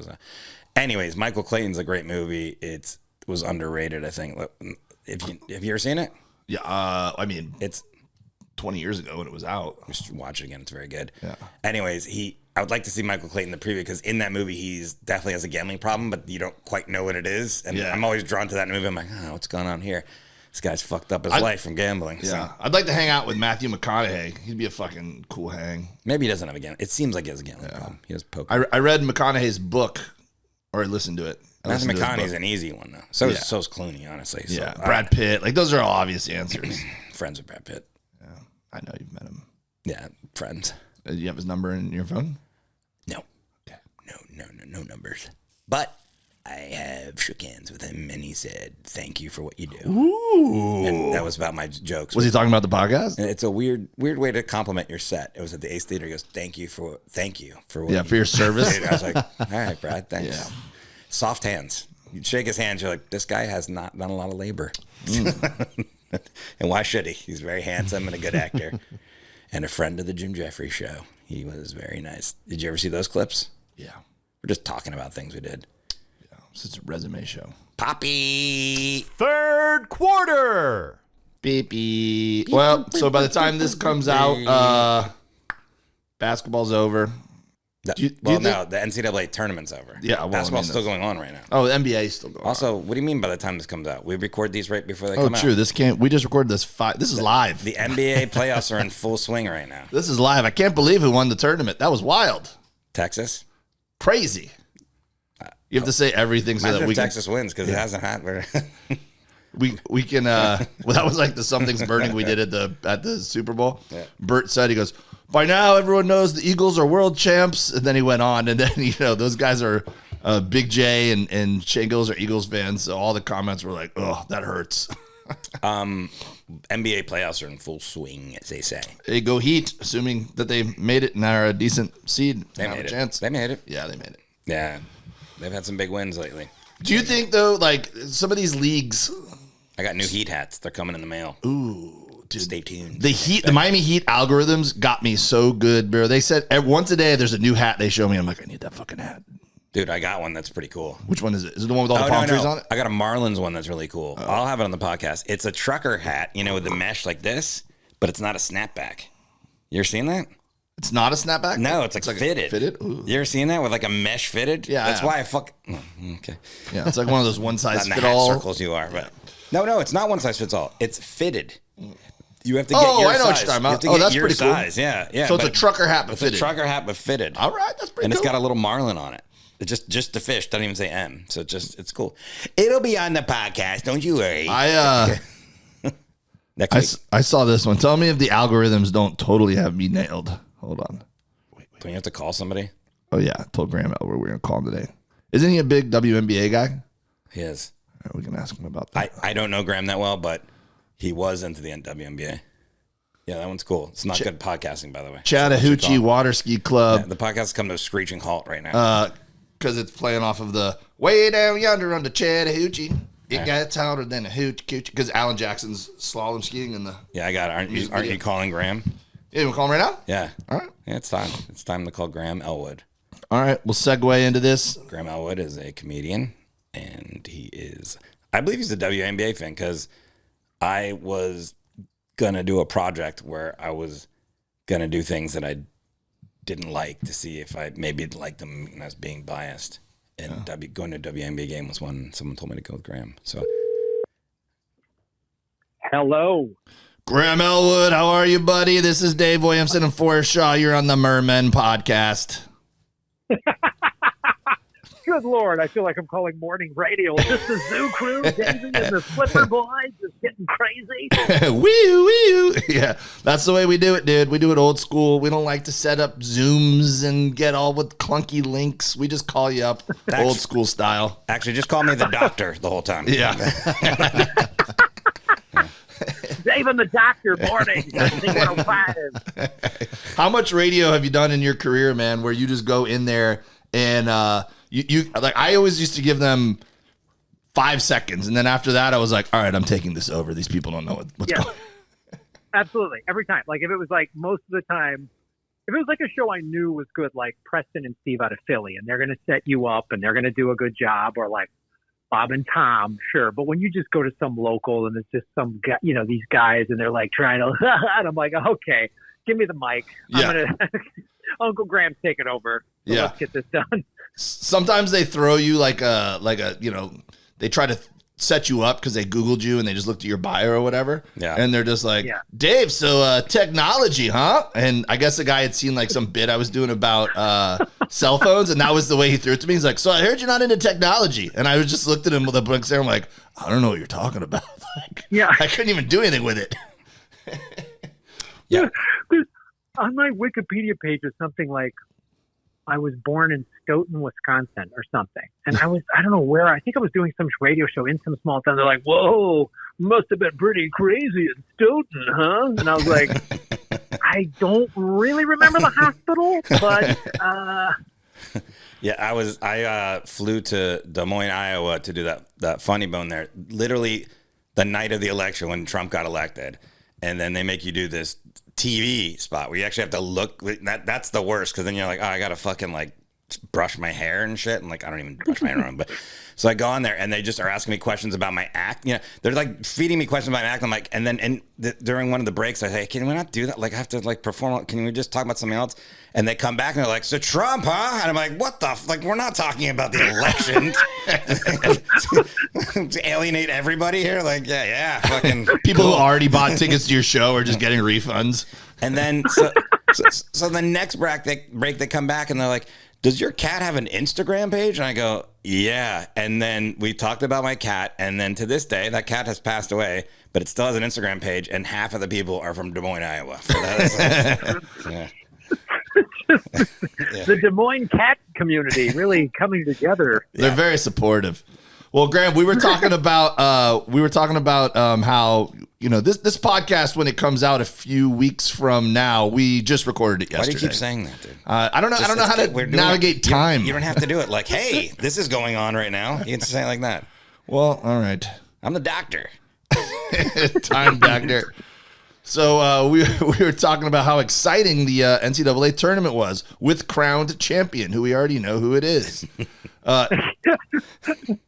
Anyways, Michael Clayton's a great movie. It was underrated, I think. Have you ever seen it? Yeah, I mean, It's 20 years ago when it was out. just watch it again. It's very good. Yeah. Anyways, I would like to see Michael Clayton in the preview because in that movie he's definitely has a gambling problem, but you don't quite know what it is. And I'm always drawn to that movie. I'm like, oh, what's going on here? This guy's fucked up his life from gambling. Yeah, So I'd like to hang out with Matthew McConaughey. He'd be a fucking cool hang. maybe he doesn't have a gambling. It seems like he has a gambling problem. He has poker. I read McConaughey's book, or I listened to it. Matthew McConaughey's an easy one though. So's Clooney, honestly. So, Yeah, Brad Pitt. Like those are all obvious answers. friends with Brad Pitt. I know you've met him. Yeah, friends. Do you have his number in your phone? No. No numbers. But I have shook hands with him, and he said, "Thank you for what you do." Ooh. And that was about my jokes. Was he talking about the podcast? And it's a weird way to compliment your set. It was at the Ace Theater. He goes, "Thank you for what Yeah, for your service. did." I was like, "All right, Brad, thanks." Yeah. Soft hands. You'd shake his hand. You're like, "This guy has not done a lot of labor." And why should he? He's very handsome and a good actor, and a friend of the Jim Jeffries show. He was very nice. Did you ever see those clips? Yeah. We're just talking about things we did. It's a resume show. Papi. Third quarter. Beep, beep. Well, so by the time this comes out, basketball's over. Do you No, think- the NCAA tournament's over. Yeah, well, basketball's I mean, still going on right now. Oh, the NBA is still going. Also, what do you mean by the time this comes out? We record these right before they Oh, come true. out. This can't. We just recorded this. This is live. The NBA playoffs are in full swing right now. This is live. I can't believe who won the tournament. That was wild. Texas. Crazy. You have to say everything so Imagine that if we can. Texas wins because it hasn't happened. We can. Well, that was like the something's burning we did at the Super Bowl. Yeah. Bert said, he goes, by now everyone knows the Eagles are world champs, and then he went on, and then those guys are Big J and Shingles are Eagles fans, so all the comments were like, oh, that hurts. NBA playoffs are in full swing, as they say. They go Heat, assuming that they made it and are a decent seed. They have made a it. chance. They made it. Yeah, they made it. Yeah, they've had some big wins lately. Do you think though, like some of these leagues? I got new Heat hats. They're coming in the mail. Ooh, dude. Stay tuned. The Miami Heat algorithms got me so good, bro. They said once a day there's a new hat they show me. I'm like, I need that fucking hat. Dude, I got one that's pretty cool. Which one is it? Is it the one with all the palm trees on it? I got a Marlins one that's really cool. I'll have it on the podcast. It's a trucker hat, with the mesh like this, but it's not a snapback. You ever seen that? It's not a snapback? No, it's like fitted. Fitted? Ooh. You ever seen that with like a mesh fitted? Yeah, That's I why I fuck. Okay. Yeah, it's like one of those one size Not in the fit hat all. circles you are, but no, it's not one size fits all. It's fitted. You have to get Oh, your I know what size. you're talking You have about. to Oh, get that's your pretty cool. size. Yeah. So it's a but trucker hat, but It's fitted. a trucker hat, but fitted. All right, that's pretty And cool. it's got a little marlin on it. It just the fish doesn't even say M, so it's cool. It'll be on the podcast. Don't you worry. Next week. I saw this one. Tell me if the algorithms don't totally have me nailed. Hold on. Don't you have to call somebody? Oh yeah, I told Graham Elwood we're gonna call him today. Isn't he a big WNBA guy? He is. All right, we can ask him about that. I don't know Graham that well, but he was into the WNBA. Yeah, that one's cool. It's not good podcasting, by the way. Chattahoochee Water Ski Club. Yeah, the podcast has come to a screeching halt right now. Because it's playing off of the way down yonder on the Chattahoochee. It gets hotter than a hoochie coochie. Because Alan Jackson's slalom skiing in the. Yeah, I got it. Aren't you calling Graham? Yeah, we'll call him right now? Yeah. All right. Yeah, it's time. It's time to call Graham Elwood. All right, we'll segue into this. Graham Elwood is a comedian, and I believe he's a WNBA fan because I was going to do a project where I was going to do things that I didn't like to see if I maybe liked them as being biased. And going to a WNBA game was one someone told me to go with Graham. So, Hello. Graham Elwood, how are you, buddy? This is Dave Williamson and Forrest Shaw. You're on the Mermen podcast. Good Lord, I feel like I'm calling morning radio. Is this the Zoo Crew, Davey and the Flipper Boys just getting crazy? Wee. Yeah, that's the way we do it, dude. We do it old school. We don't like to set up Zooms and get all with clunky links. We just call you up old school style. actually, just call me the doctor the whole time. Yeah. Dave and the Doctor, morning. 105. How much radio have you done in your career, man, where you just go in there and you like, I always used to give them 5 seconds, and then after that I was like, all right, I'm taking this over. These people don't know what's going on. Absolutely. Every time. Like if it was like most of the time, if it was like a show I knew was good, like Preston and Steve out of Philly, and they're going to set you up and they're going to do a good job, or like Bob and Tom, sure. But when you just go to some local and it's just some guy, these guys, and they're like trying to, and I'm like, okay, give me the mic. Yeah. I'm gonna, Uncle Graham's taking over. So Yeah. let's get this done. Sometimes they throw you like a they try to set you up because they Googled you and they just looked at your bio or whatever. Yeah. And they're just like, Yeah. Dave, so technology, huh? And I guess the guy had seen like some bit I was doing about cell phones, and that was the way he threw it to me. He's like, so I heard you're not into technology. And I was just looked at him with a book there. I'm like, I don't know what you're talking about. Like, Yeah. I couldn't even do anything with it. Yeah. On my Wikipedia page is something like, I was born in Stoughton, Wisconsin or something. And I don't know where, I think I was doing some radio show in some small town. They're like, whoa, must have been pretty crazy in Stoughton, huh? And I was like, I don't really remember the hospital, but Yeah, I flew to Des Moines, Iowa to do that funny bone there. Literally the night of the election when Trump got elected. And then they make you do this TV spot where you actually have to look. That's the worst, because then you're like, oh, I got to fucking like brush my hair and shit. And like, I don't even brush my hair around. But so I go on there and they just are asking me questions about my act. They're like feeding me questions about my act. I'm like, and then during one of the breaks, I say, hey, can we not do that? Like, I have to like perform. Can we just talk about something else? And they come back and they're like, so Trump, huh? And I'm like, what the like, we're not talking about the election. To alienate everybody here. Like, yeah, fucking People who already bought tickets to your show are just getting refunds. And then, so the next break they come back and they're like, does your cat have an Instagram page? And I go, yeah. And then we talked about my cat. And then to this day, that cat has passed away, but it still has an Instagram page. And half of the people are from Des Moines, Iowa. So yeah. the Des Moines cat community really coming together. They're very supportive. Well, Graham, we were talking about how this podcast, when it comes out a few weeks from now, we just recorded it Why yesterday. do you keep saying that, dude? I don't know how to navigate time. You don't have to do it like, hey, this is going on right now. You can say it like that. Well, all right. I'm the doctor. Time back there. So we were talking about how exciting the NCAA tournament was with crowned champion, who we already know who it is.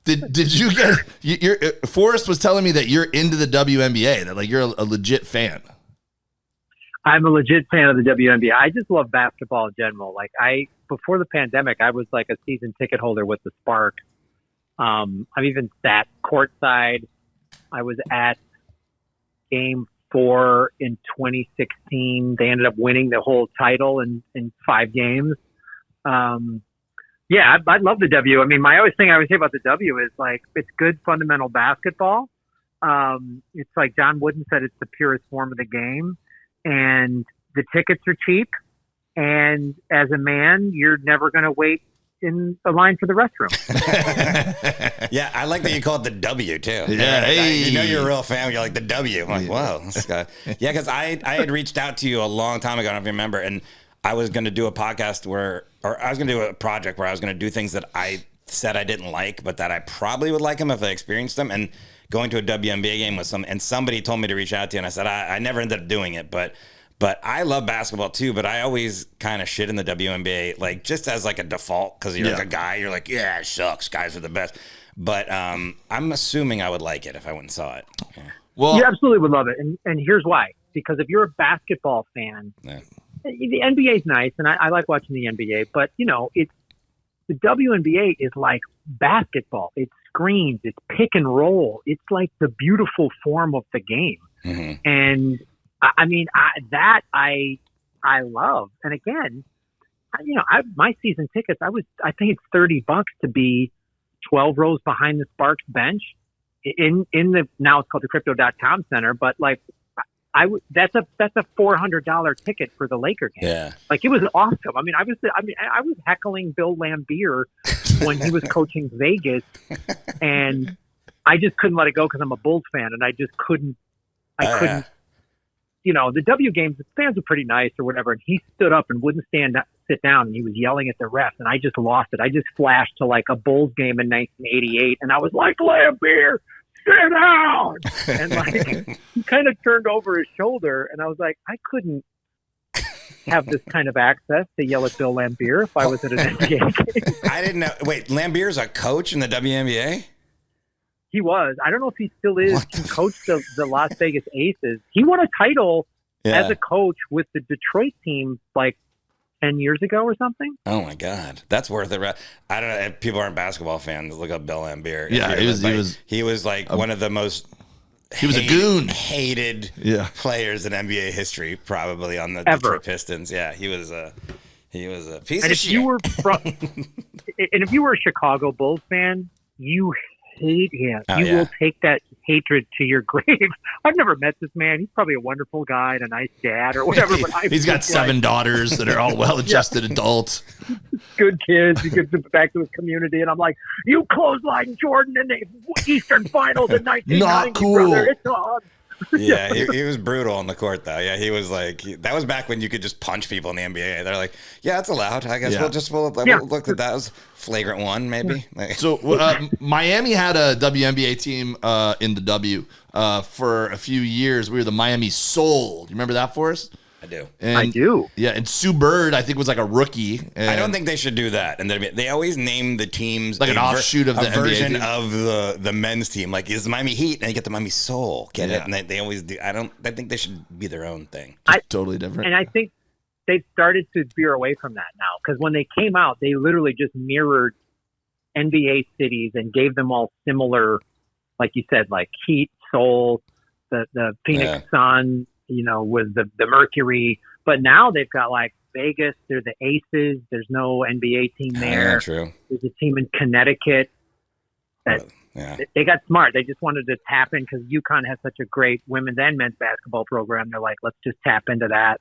Did you get? Forrest was telling me that you're into the WNBA, that like you're a legit fan. I'm a legit fan of the WNBA. I just love basketball in general. Like before the pandemic, I was like a season ticket holder with the Spark. I've even sat courtside. I was at Game 4 in 2016. They ended up winning the whole title in 5 games. Yeah, I love the W. I mean, my always thing I would say about the W is like, it's good fundamental basketball. It's like John Wooden said, it's the purest form of the game, and the tickets are cheap. And as a man, you're never going to wait in a line for the restroom. Yeah, I like that you call it the W too. Yeah, hey. You know you're a real fan. You're like the W. I'm like, wow, this guy. Yeah, because I had reached out to you a long time ago. I don't know if you remember, and I was going to do a podcast or I was going to do a project where I was going to do things that I said I didn't like, but that I probably would like them if I experienced them. And going to a WNBA game with and somebody told me to reach out to you, and I said I never ended up doing it, but But I love basketball too, but I always kind of shit in the WNBA, like just as like a default, because you're like a guy, you're like, yeah, it sucks. Guys are the best. But I'm assuming I would like it if I went and saw it. Yeah. Well, You absolutely would love it. And here's why. Because if you're a basketball fan, Yeah. the NBA is nice, and I like watching the NBA, but, it's the WNBA is like basketball. It's screens. It's pick and roll. It's like the beautiful form of the game. Mm-hmm. And I love. And again, my season tickets, I think it's $30 to be 12 rows behind the Sparks bench in the, now it's called the crypto.com center, but like that's a $400 ticket for the Laker game. Yeah. Like it was awesome. I was heckling Bill Lambier when he was coaching Vegas, and I just couldn't let it go because I'm a Bulls fan, and I just couldn't. The W games, the fans were pretty nice or whatever, and he stood up and wouldn't sit down, and he was yelling at the refs, and I just lost it. I just flashed to like a Bulls game in 1988, and I was like, Lambier, sit down! And like he kind of turned over his shoulder, and I was like, I couldn't have this kind of access to yell at Bill Lambier if I was at an NBA game. I didn't know. Wait, Lambier's a coach in the WNBA? He was. I don't know if he still is. He coached the Las Vegas Aces. He won a title as a coach with the Detroit team like 10 years ago or something. Oh my God, that's worth it. I don't know if people aren't basketball fans. Look up Bill Lambier. Yeah, he was like one of the most. He was a goon. Hated players in NBA history, probably on the Detroit Pistons. Yeah, he was a piece of shit. And if you were a Chicago Bulls fan, you hate him. You will take that hatred to your grave. I've never met this man. He's probably a wonderful guy and a nice dad or whatever. But he's got 7 daughters that are all well-adjusted adults. Good kids. He gives them back to his community. And I'm like, you clothesline Jordan in the Eastern Finals in 1990. Not cool. Brother. It's on. Yeah, he was brutal on the court, though. Yeah, he was like, that was back when you could just punch people in the NBA. They're like, yeah, it's allowed. I guess we'll look at that as flagrant one, maybe. So Miami had a WNBA team in the W for a few years. We were the Miami Soul. Do you remember that, Forrest? I do. I do. Yeah, and Sue Bird, I think, was like a rookie. I don't think they should do that. And they always name the teams like an offshoot of the version NBA team. of the men's team. Like, is the Miami Heat, and you get the Miami Soul. Get it? And they always do. I think they should be their own thing. Totally different. And I think they've started to veer away from that now, because when they came out, they literally just mirrored NBA cities and gave them all similar, like you said, like Heat, Soul, the Phoenix Sun, with the Mercury. But now they've got like Vegas, they're the Aces. There's no NBA team there. True. There's a team in Connecticut. They got smart. They just wanted to tap in because UConn has such a great women's and men's basketball program. They're like, let's just tap into that.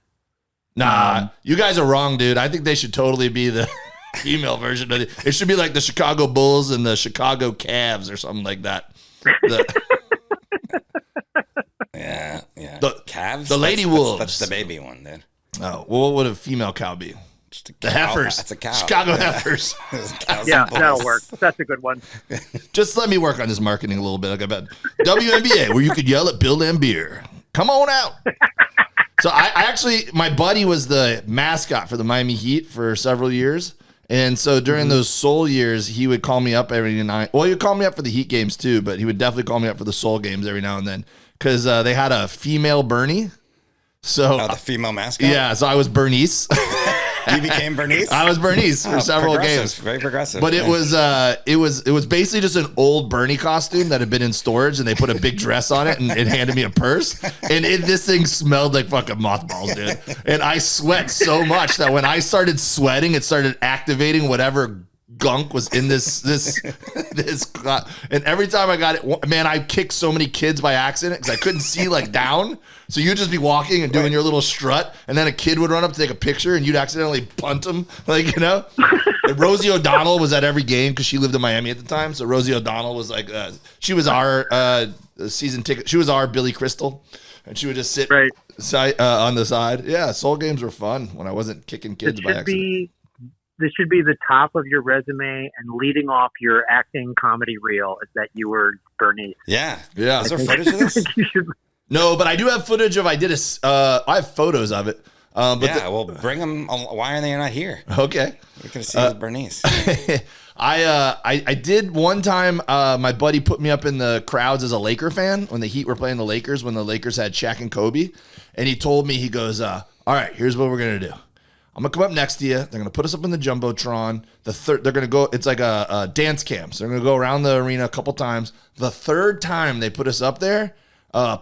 Nah, you guys are wrong, dude. I think they should totally be the female version of it. It should be like the Chicago Bulls and the Chicago Cavs or something like that. Yeah. The Cavs? The Lady Wolves. That's the baby one, then. Oh, well, what would a female cow be? Just a The Heifers. That's a cow. Chicago Heifers. Yeah, that'll work. That's a good one. Just let me work on this marketing a little bit. Like about WNBA, where you could yell at Bill Lambier. Come on out. So I actually, my buddy was the mascot for the Miami Heat for several years. And so during those Soul years, he would call me up every night. Well, he would call me up for the Heat games too, but he would definitely call me up for the Soul games every now and then because they had a female Bernie. So the female mascot? Yeah, so I was Bernice. You became Bernice? I was Bernice for several games. Very progressive. But it was basically just an old Bernie costume that had been in storage, and they put a big dress on it, and it handed me a purse. And this thing smelled like fucking mothballs, dude. And I sweat so much that when I started sweating, it started activating whatever gunk was in this and every time I got it, man, I kicked so many kids by accident because I couldn't see like down. So you'd just be walking and doing your little strut, and then a kid would run up to take a picture, and you'd accidentally punt them, like, And Rosie O'Donnell was at every game because she lived in Miami at the time. So Rosie O'Donnell was like, she was our season ticket. She was our Billy Crystal, and she would just sit on the side. Yeah, Soul games were fun when I wasn't kicking kids by accident. This should be the top of your resume, and leading off your acting comedy reel is that you were Bernice. Yeah. Yeah. Is there footage of this? No, but I do have footage of I have photos of it. Well, bring them. Why are they not here? Okay. We could have seen with Bernice. I did one time. My buddy put me up in the crowds as a Laker fan when the Heat were playing the Lakers, when the Lakers had Shaq and Kobe, and he told me, he goes, "All right, here's what we're gonna do. I'm gonna come up next to you. They're gonna put us up in the jumbotron. They're gonna go. It's like a dance camp. So they're gonna go around the arena a couple times. The third time they put us up there,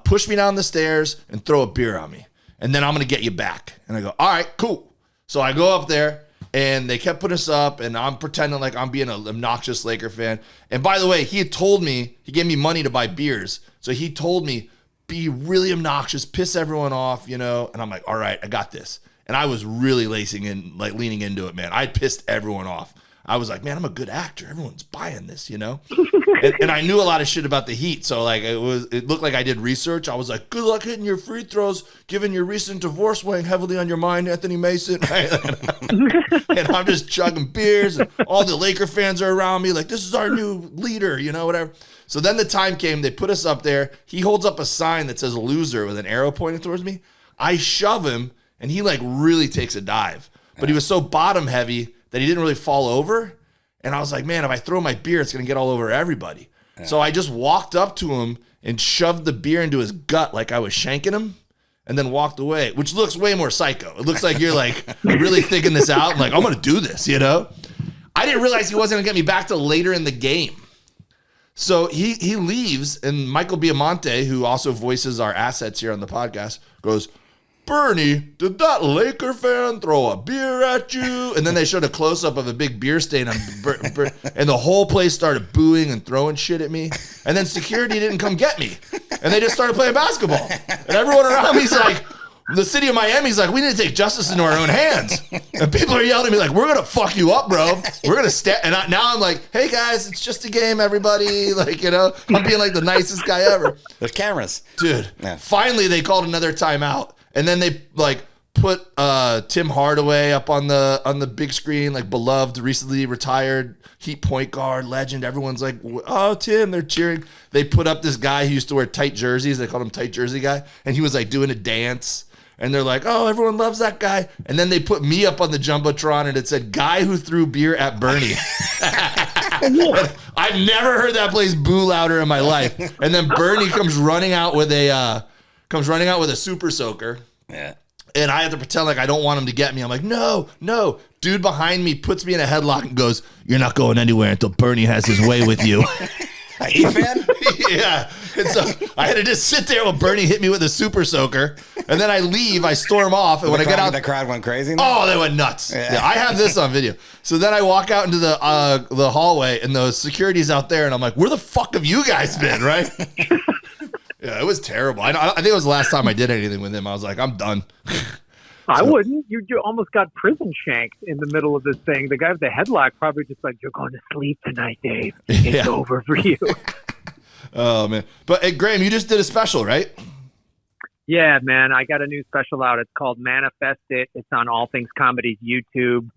push me down the stairs and throw a beer on me, and then I'm gonna get you back." And I go, "All right, cool." So I go up there. And they kept putting us up, and I'm pretending like I'm being an obnoxious Laker fan. And by the way, he had told me, he gave me money to buy beers. So he told me, be really obnoxious, piss everyone off, And I'm like, all right, I got this. And I was really leaning into it, man. I pissed everyone off. I was like, man, I'm a good actor. Everyone's buying this, and I knew a lot of shit about the Heat. So it looked like I did research. I was like, good luck hitting your free throws, given your recent divorce weighing heavily on your mind, Anthony Mason. And I'm just chugging beers, and all the Laker fans are around me like, this is our new leader, whatever. So then the time came, they put us up there. He holds up a sign that says loser with an arrow pointing towards me. I shove him, and he really takes a dive. But he was so bottom heavy that he didn't really fall over. And I was like, man, if I throw my beer, it's going to get all over everybody. Yeah. So I just walked up to him and shoved the beer into his gut like I was shanking him, and then walked away, which looks way more psycho. It looks like you're really thinking this out. I'm going to do this, I didn't realize he wasn't going to get me back till later in the game. So he leaves, and Michael Biamonte, who also voices our assets here on the podcast, goes, Bernie, did that Laker fan throw a beer at you? And then they showed a close-up of a big beer stain on and the whole place started booing and throwing shit at me. And then security didn't come get me. And they just started playing basketball. And everyone around me's like, the city of Miami's like, we need to take justice into our own hands. And people are yelling at me like, we're going to fuck you up, bro. We're going to And now I'm like, hey, guys, it's just a game, everybody. I'm being like the nicest guy ever. There's cameras. Dude, Finally they called another timeout. And then they put Tim Hardaway up on the big screen, beloved, recently retired Heat point guard, legend. Everyone's like, oh, Tim, they're cheering. They put up this guy who used to wear tight jerseys. They called him Tight Jersey Guy. And he was doing a dance. And they're like, oh, everyone loves that guy. And then they put me up on the Jumbotron, and it said, guy who threw beer at Bernie. I've never heard that place boo louder in my life. And then Bernie comes running out with a super soaker. Yeah. And I have to pretend like I don't want him to get me. I'm like, no. Dude behind me puts me in a headlock and goes, you're not going anywhere until Bernie has his way with you. A Heat fan? Yeah. And so I had to just sit there while Bernie hit me with a super soaker. And then I leave, I storm off. And when I get out, the crowd went crazy. Oh, they went nuts. Yeah, I have this on video. So then I walk out into the hallway, and the security's out there. And I'm like, where the fuck have you guys been, right? Yeah, it was terrible. I think it was the last time I did anything with him. I was like, I'm done. I wouldn't. You almost got prison shanked in the middle of this thing. The guy with the headlock probably just you're going to sleep tonight, Dave. It's over for you. Oh, man. But, hey, Graham, you just did a special, right? Yeah, man. I got a new special out. It's called Manifest It. It's on All Things Comedy's YouTube.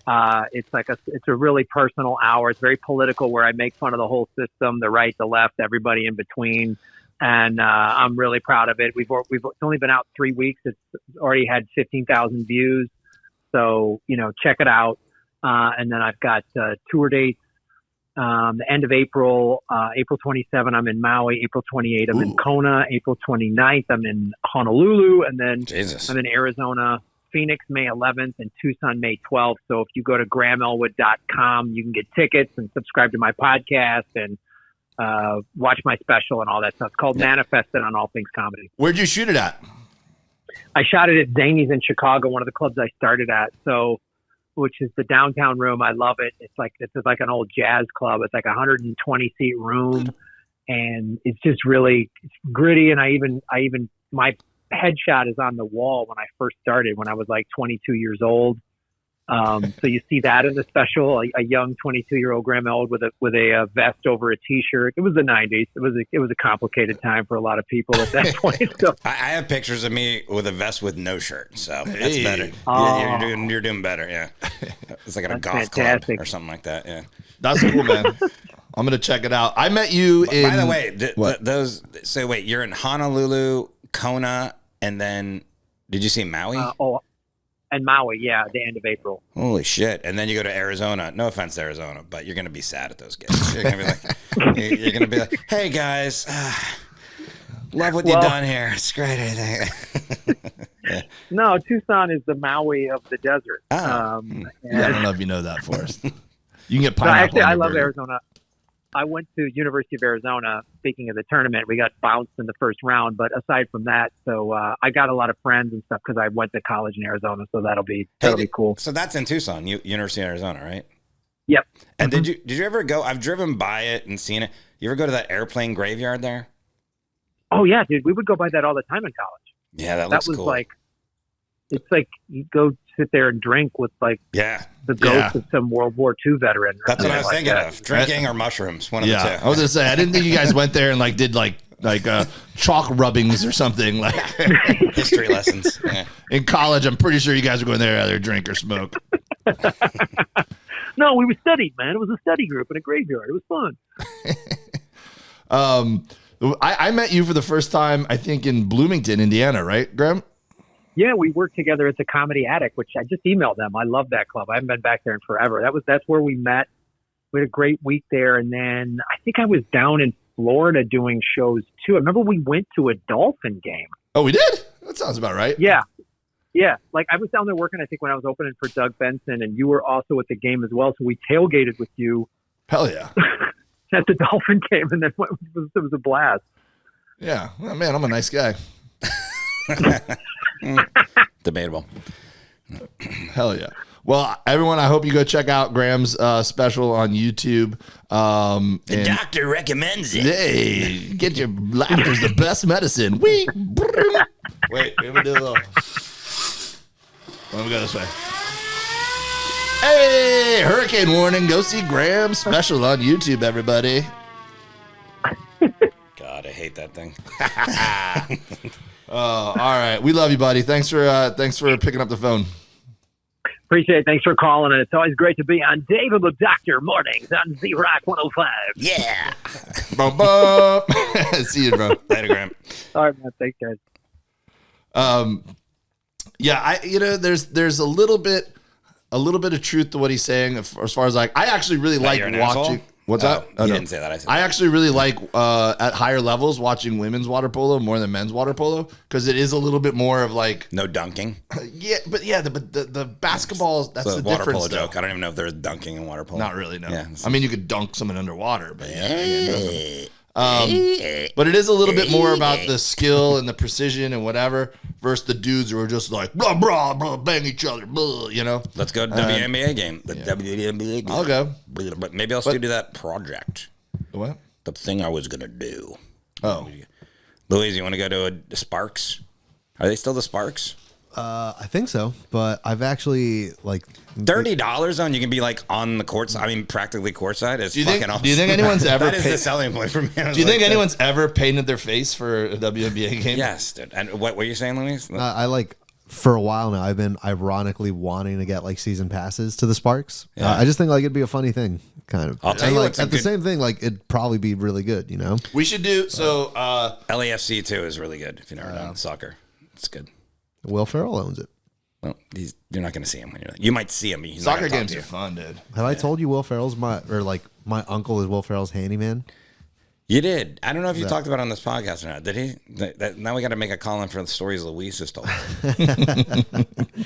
It's a really personal hour. It's very political, where I make fun of the whole system, the right, the left, everybody in between. And I'm really proud of it. It's only been out 3 weeks. It's already had 15,000 views. So, check it out. And then I've got tour dates. The end of April, April 27, I'm in Maui. April 28, I'm in Kona. April 29th, I'm in Honolulu. And then I'm in Arizona, Phoenix, May 11th, and Tucson, May 12th. So if you go to grahamelwood.com, you can get tickets and subscribe to my podcast and watch my special and all that stuff. It's called Manifested on All Things Comedy. Where'd you shoot it at? I shot it at Zany's in Chicago, one of the clubs I started at. So, which is the downtown room. I love it. It's like an old jazz club. It's like a 120 seat room, and it's just really gritty. And I even my headshot is on the wall when I first started, when I was like 22 years old. So you see that in the special, a young 22-year-old Graham Elwood with a vest over a t-shirt. It was the 90s. It was a complicated time for a lot of people at that point. So I have pictures of me with a vest with no shirt, so that's better. Oh. You're doing better. Yeah, it's like at a golf fantastic. club or something like that. Yeah, that's cool, man. I'm gonna check it out. I met you in. By the way, those. So wait, you're in Honolulu Kona, and then did you see Maui? And Maui, yeah, the end of April. Holy shit! And then you go to Arizona. No offense to Arizona, but you're gonna be sad at those gigs. You're gonna be like, you're gonna be like, hey guys, love what you've done here. It's great. Yeah. No, Tucson is the Maui of the desert. Oh. I don't know if you know that, Forrest. You can get pineapple. Actually, on I your love burger. Arizona. I went to University of Arizona. Speaking of the tournament, we got bounced in the first round. But aside from that, so I got a lot of friends and stuff because I went to college in Arizona. So that'll be cool. So that's in Tucson, University of Arizona, right? Yep. And did you ever go? I've driven by it and seen it. You ever go to that airplane graveyard there? Oh yeah, dude. We would go by that all the time in college. Yeah, that looks was cool. like, it's like you go sit there and drink with like the ghost of some World War II veteran. That's what I was like thinking that. of. Drinking or mushrooms, one of the two. I was gonna say I didn't think you guys went there and like did like chalk rubbings or something like History lessons. Yeah. in college. I'm pretty sure you guys were going there to either drink or smoke. No, we were studying, man. It was a study group in a graveyard. It was fun. I met you for the first time, I think, in Bloomington, Indiana, right, Graham? Yeah, we worked together at the Comedy Attic, which I just emailed them. I love that club. I haven't been back there in forever. That's where we met. We had a great week there, and then I think I was down in Florida doing shows too. I remember we went to a Dolphin game. Oh, we did? That sounds about right. Yeah. Yeah. Like I was down there working, I think, when I was opening for Doug Benson, and you were also at the game as well. So we tailgated with you Hell yeah. at the Dolphin game, and then it was a blast. Yeah. Oh, man, I'm a nice guy. Debatable. Hell yeah. Well, everyone, I hope you go check out Graham's special on YouTube. The doctor recommends it. Hey, get your laughter's the best medicine. Wait, let me do a little. Let me go this way. Hey, hurricane warning. Go see Graham's special on YouTube, everybody. God, I hate that thing. All right. We love you, buddy. Thanks for picking up the phone. Appreciate it. Thanks for calling, and it's always great to be on Dave and the Doctor Mornings on Z-Rock 105. Yeah. Bum, bum. See you, bro. Later, Graham. All right, man. Thanks, guys. Yeah, there's a little bit of truth to what he's saying as far as like I actually really like you're an watching. asshole? What's that? You didn't say that. I said I that. actually really like at higher levels watching women's water polo more than men's water polo because it is a little bit more of like No dunking. the basketball that's It's the a water difference. polo though. joke. I don't even know if there's dunking in water polo. Not really, no. Yeah. I mean, you could dunk someone underwater, but but it is a little bit more about the skill and the precision and whatever versus the dudes who are just like blah blah blah bang each other, blah, you know. Let's go to WNBA game. The WNBA game. I'll go. But maybe I'll still do that project. What? The thing I was gonna do. Oh, Louise, you want to go to a Sparks? Are they still the Sparks? I think so, but I've actually like $30 on you can be like on the court side. I mean, practically court side. It's fucking awesome. Do you think anyone's ever? That is the selling point for me. Do you think anyone's ever painted their face for a WNBA game? Yes, dude. And what were you saying, Louise? I like for a while now. I've been ironically wanting to get like season passes to the Sparks. Yeah. I just think like it'd be a funny thing, kind of. I'll tell And, you like what's at a the good- same thing, like it'd probably be really good, you know. We should do so. LAFC too is really good. If you've never done soccer, it's good. Will Ferrell owns it. Well, you're not going to see him when you're. You might see him. But he's not Soccer gonna talk games to are you. fun, dude. Have I told you Will Ferrell's my uncle is Will Ferrell's handyman? You did. I don't know if you talked about it on this podcast or not. Did he? Now we got to make a call in for the stories Luis has told.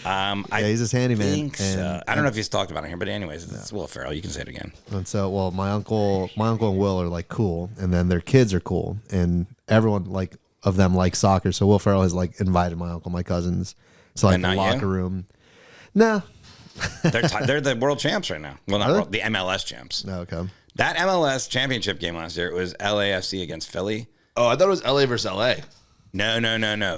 Yeah, he's his handyman. Think so. And, I don't know if he's talked about it here, but anyways, it's Will Ferrell. You can say it again. and so, well, my uncle and Will are like cool, and then their kids are cool, and everyone like of them like soccer. So Will Ferrell has like invited my uncle, my cousins, to like And the not locker you? room. No, They're the world champs right now. Well, not Are they? world, the MLS champs. no, okay. That MLS championship game last year, it was LAFC against Philly. Oh, I thought it was LA versus LA. No.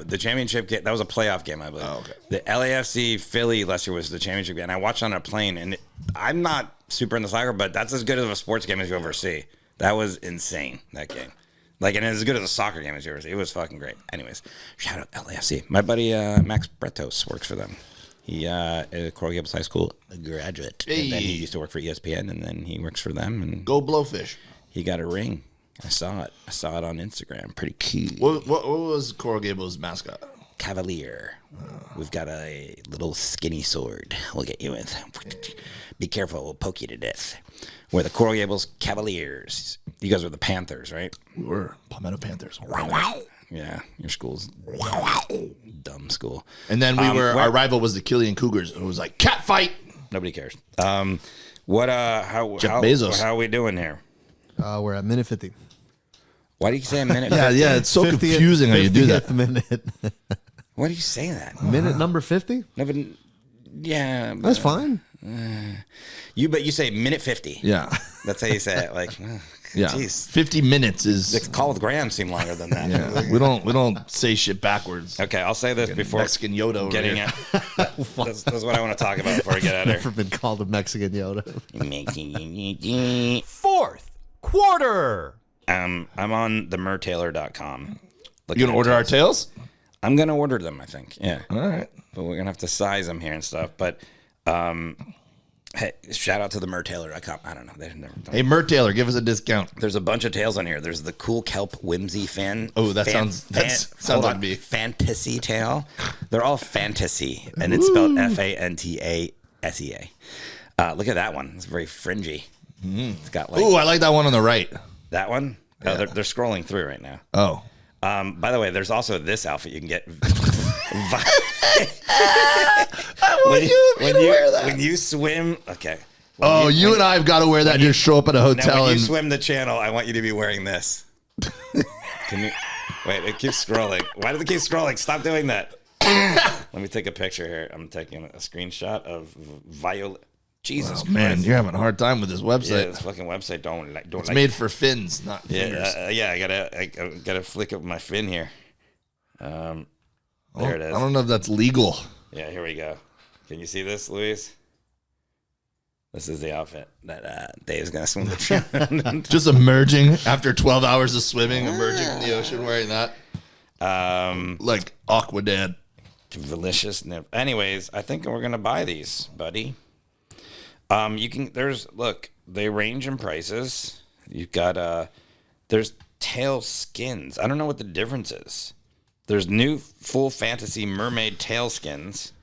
The championship game, that was a playoff game, I believe. Oh, okay. The LAFC Philly last year was the championship game. And I watched on a plane, and I'm not super into soccer, but that's as good of a sports game as you ever see. That was insane, that game. Like, and as good as a soccer game as you ever see. It was fucking great. Anyways, shout out LAFC. My buddy Max Bretos works for them. He is Coral Gables High School graduate. And then he used to work for ESPN, and then he works for them. And Go Blowfish. he got a ring. I saw it. I saw it on Instagram. Pretty cute. What was Coral Gables' mascot? Cavalier. We've got a little skinny sword we'll get you with. Be careful, we'll poke you to death. We're the Coral Gables Cavaliers. You guys were the Panthers, right? We were Palmetto Panthers. Yeah, your school's dumb school. And then our rival was the Killian Cougars. It was like cat fight. Nobody cares. How Bezos. How are we doing here? We're at minute 50. Why do you say a minute? Yeah, it's so confusing how you do that. 50th minute. Why do you say that? Minute number 50? No, but yeah, That's fine. But you say minute 50. Yeah. That's how you say it. Like, Yeah. geez. 50 minutes is. The call with Graham seemed longer than that. Yeah. We don't say shit backwards. Okay, I'll say this before Mexican Yoda over getting here. it. This is what I want to talk about before I get out of Never been called a Mexican Yoda. here. Fourth quarter. I'm on the mertailor.com. You gonna order our tails? I'm gonna order them, I think. Yeah. All right. But we're gonna have to size them here and stuff. But hey, shout out to the mertailor.com. I don't know. They've never done. Hey, Mert Taylor, give us a discount. There's a bunch of tails on here. There's the cool kelp whimsy fan. Oh, that sounds like me. Fantasy tail. They're all fantasy, and it's spelled FANTASEA. Look at that one. It's very fringy. It's got like. Ooh, I like that one on the right. That one. Oh, they're scrolling through right now. Oh. By the way, there's also this outfit you can get. When you swim, okay. You and I have got to wear that and just show up at a Now, hotel when you and swim the channel, I want you to be wearing this. Can you wait? It keeps scrolling. Why does it keep scrolling? Stop doing that. Let me take a picture here. I'm taking a screenshot of Violet. Jesus man, Christ. you're having a hard time with this Yeah, website. this fucking website don't It's like. made for fins, not fingers. I gotta flick up my fin here. There it is. I don't know if that's legal. Yeah, here we go. Can you see this, Luis? This is the outfit that Dave's gonna swim the channel. Just emerging after 12 hours of swimming, emerging in the ocean wearing that. Like Aquadad. Delicious nip. Anyways, I think we're gonna buy these, buddy. They range in prices. You've got there's tail skins. I don't know what the difference is. There's new full fantasy mermaid tail skins,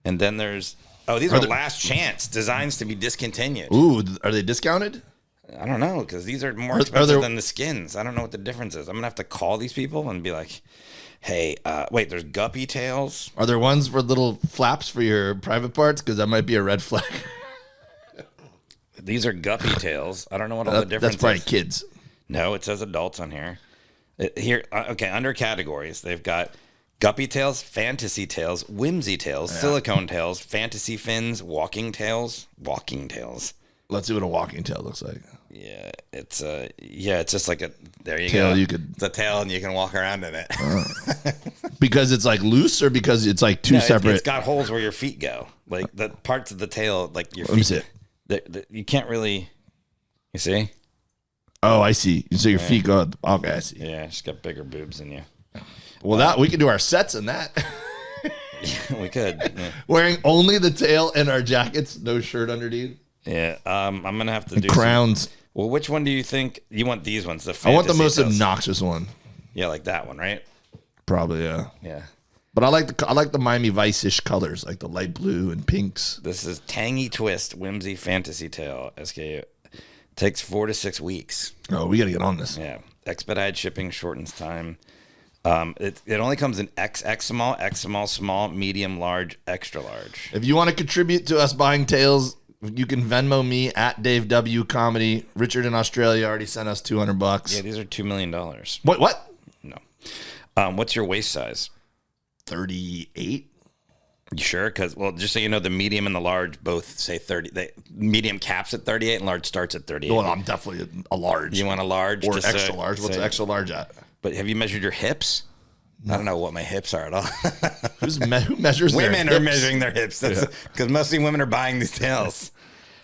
and then there's these are last chance designs to be discontinued. Ooh, are they discounted? I don't know because these are more expensive than the skins. I don't know what the difference is. I'm gonna have to call these people and be like, "Hey, wait, there's guppy tails. Are there ones for little flaps for your private parts? Because that might be a red flag. These are guppy tails. I don't know what all the difference That's probably is. kids. No, it says adults on here. Under categories, they've got guppy tails, fantasy tails, whimsy tails, silicone tails, fantasy fins, walking tails. Let's see what a walking tail looks like. Yeah, it's just like a there you Tail go. it's a tail and you can walk around in it. Because it's like loose or because it's like two separate? It's got holes where your feet go. Like the parts of the tail, like your Let me feet. see. You can't really. You see? Oh, I see. So your feet go. Okay, I see. Yeah, she's got bigger boobs than you. Well, we could do our sets in that. We could. Yeah. Wearing only the tail and our jackets, no shirt underneath. Yeah, I'm gonna have to do crowns. Well, which one do you think you want? These ones, the I want the fantasy most tails. obnoxious one. Yeah, like that one, right? Probably, yeah. Yeah. But I like the Miami Vice-ish colors, like the light blue and pinks. This is Tangy Twist Whimsy Fantasy Tail SKU. Takes 4 to 6 weeks. Oh, we got to get on this. Yeah. Expedited shipping shortens time. It only comes in XXS small, medium, large, extra large. If you want to contribute to us buying tails, you can Venmo me at Dave W Comedy. Richard in Australia already sent us $200. Yeah, these are $2 million. What? No. What's your waist size? 38. You sure? Because, well, just so you know, the medium and the large both say 30. The medium caps at 38 and large starts at 38. Well, I'm definitely a large. You want a large? Or just extra large. What's extra large at? But have you measured your hips? No. I don't know what my hips are at all. Who measures Women their are hips? measuring their hips. Because mostly women are buying these tails.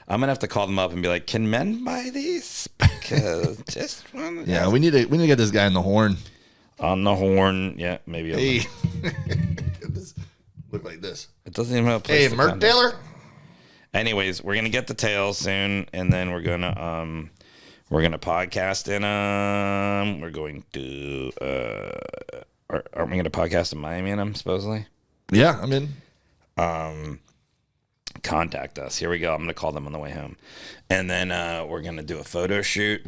I'm going to have to call them up and be like, can men buy these? Because just one. Yeah, we need to get this guy on the horn. On the horn. Yeah, maybe. Hey. Look like this. It doesn't even have a place. Hey, Mert Taylor. Anyways, we're gonna get the tails soon, and then we're gonna We're gonna podcast in we're going to aren't we gonna podcast in Miami and supposedly? Yeah, I'm in. Contact us. Here we go. I'm gonna call them on the way home. And then we're gonna do a photo shoot.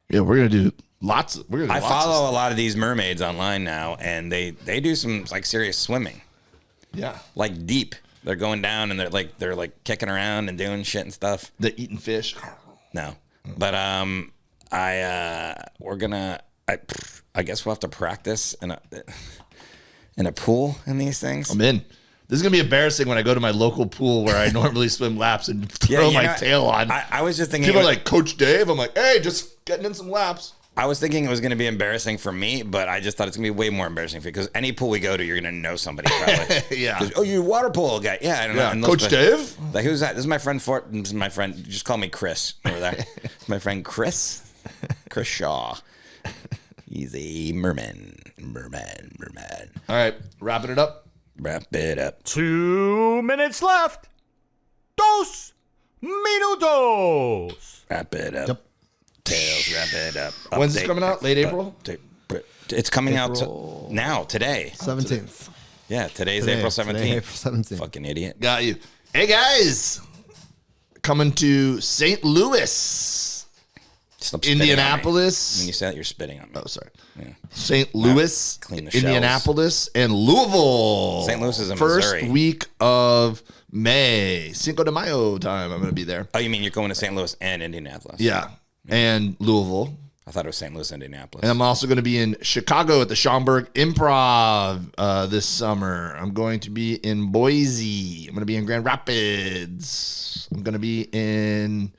Yeah, we're gonna do lots. I follow a lot of these mermaids online now, and they do some like serious swimming, Yeah, like deep. They're going down and they're like kicking around and doing shit and stuff. they're eating fish. No, but we're gonna. I guess we'll have to practice in a pool in these things. I'm in. This is gonna be embarrassing when I go to my local pool where I normally swim laps and throw my tail on. I was just thinking. People are like, Coach Dave. I'm like, hey, just getting in some laps. I was thinking it was going to be embarrassing for me, but I just thought it's going to be way more embarrassing for you because any pool we go to, you're going to know somebody probably. Yeah. Oh, you're a water polo guy. Yeah, I don't know. Yeah. And Coach Dave? Like, who's that? This is my friend Forrest. This is my friend. Just call me Chris over there. My friend Chris. Chris Shaw. He's a merman. All right, wrapping it up. Wrap it up. 2 minutes left. 2 minutos. Wrap it up. Yep. Tails, wrap it up. When's this Update. coming out? Late April? It's coming out now, today. 17th. Yeah, today's Today, April today, 17th. April 17th. Fucking idiot. Got you. Hey guys, coming to St. Louis, Stop spitting on me. Indianapolis. When you say that, you're spitting on me. Oh, sorry. Yeah. St. Louis, Clean the shells. Indianapolis, and Louisville. St. Louis is in First Missouri. week of May, Cinco de Mayo time. I'm going to be there. Oh, you mean you're going to St. Louis and Indianapolis? Yeah, and Louisville. I thought it was St. Louis, Indianapolis. And I'm also going to be in Chicago at the Schaumburg Improv this summer. I'm going to be in Boise. I'm going to be in Grand Rapids. I'm going to be in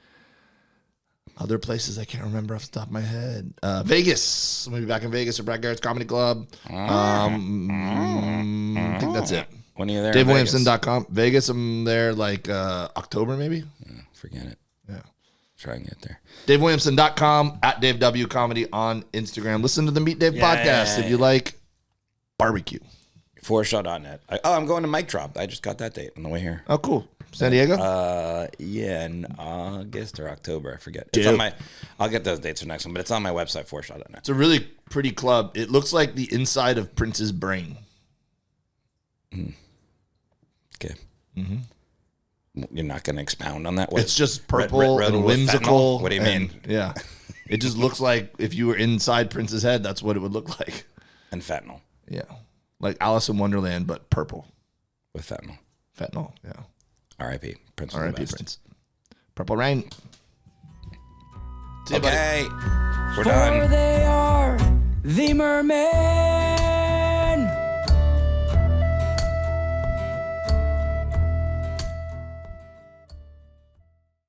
other places I can't remember off the top of my head. Vegas. I'm going to be back in Vegas at Brad Garrett's Comedy Club. I think that's it. When are you there? in Vegas? DaveWilliamson.com. Vegas, I'm there like October maybe. Yeah, forget it. Yeah. Try and get there. DaveWilliamson.com, at Dave W Comedy on Instagram. Listen to the Meet Dave podcast if you like barbecue. Forrest.net. I'm going to Mic Drop. I just got that date on the way here. Oh, cool. San Diego? Yeah, in August or October. I forget. It's on my. I'll get those dates for next one, but it's on my website, Forrest.net. It's a really pretty club. It looks like the inside of Prince's brain. Okay. You're not going to expound on that? It's just purple red and with whimsical. fentanyl? What do you and- mean? Yeah. It just looks like if you were inside Prince's head, that's what it would look like. And fentanyl. Yeah. Like Alice in Wonderland, but purple. With fentanyl. Fentanyl. Yeah. R.I.P. Prince. R.I.P. Prince. Purple Rain. See you, buddy. Okay. We're For done. they are the mermen.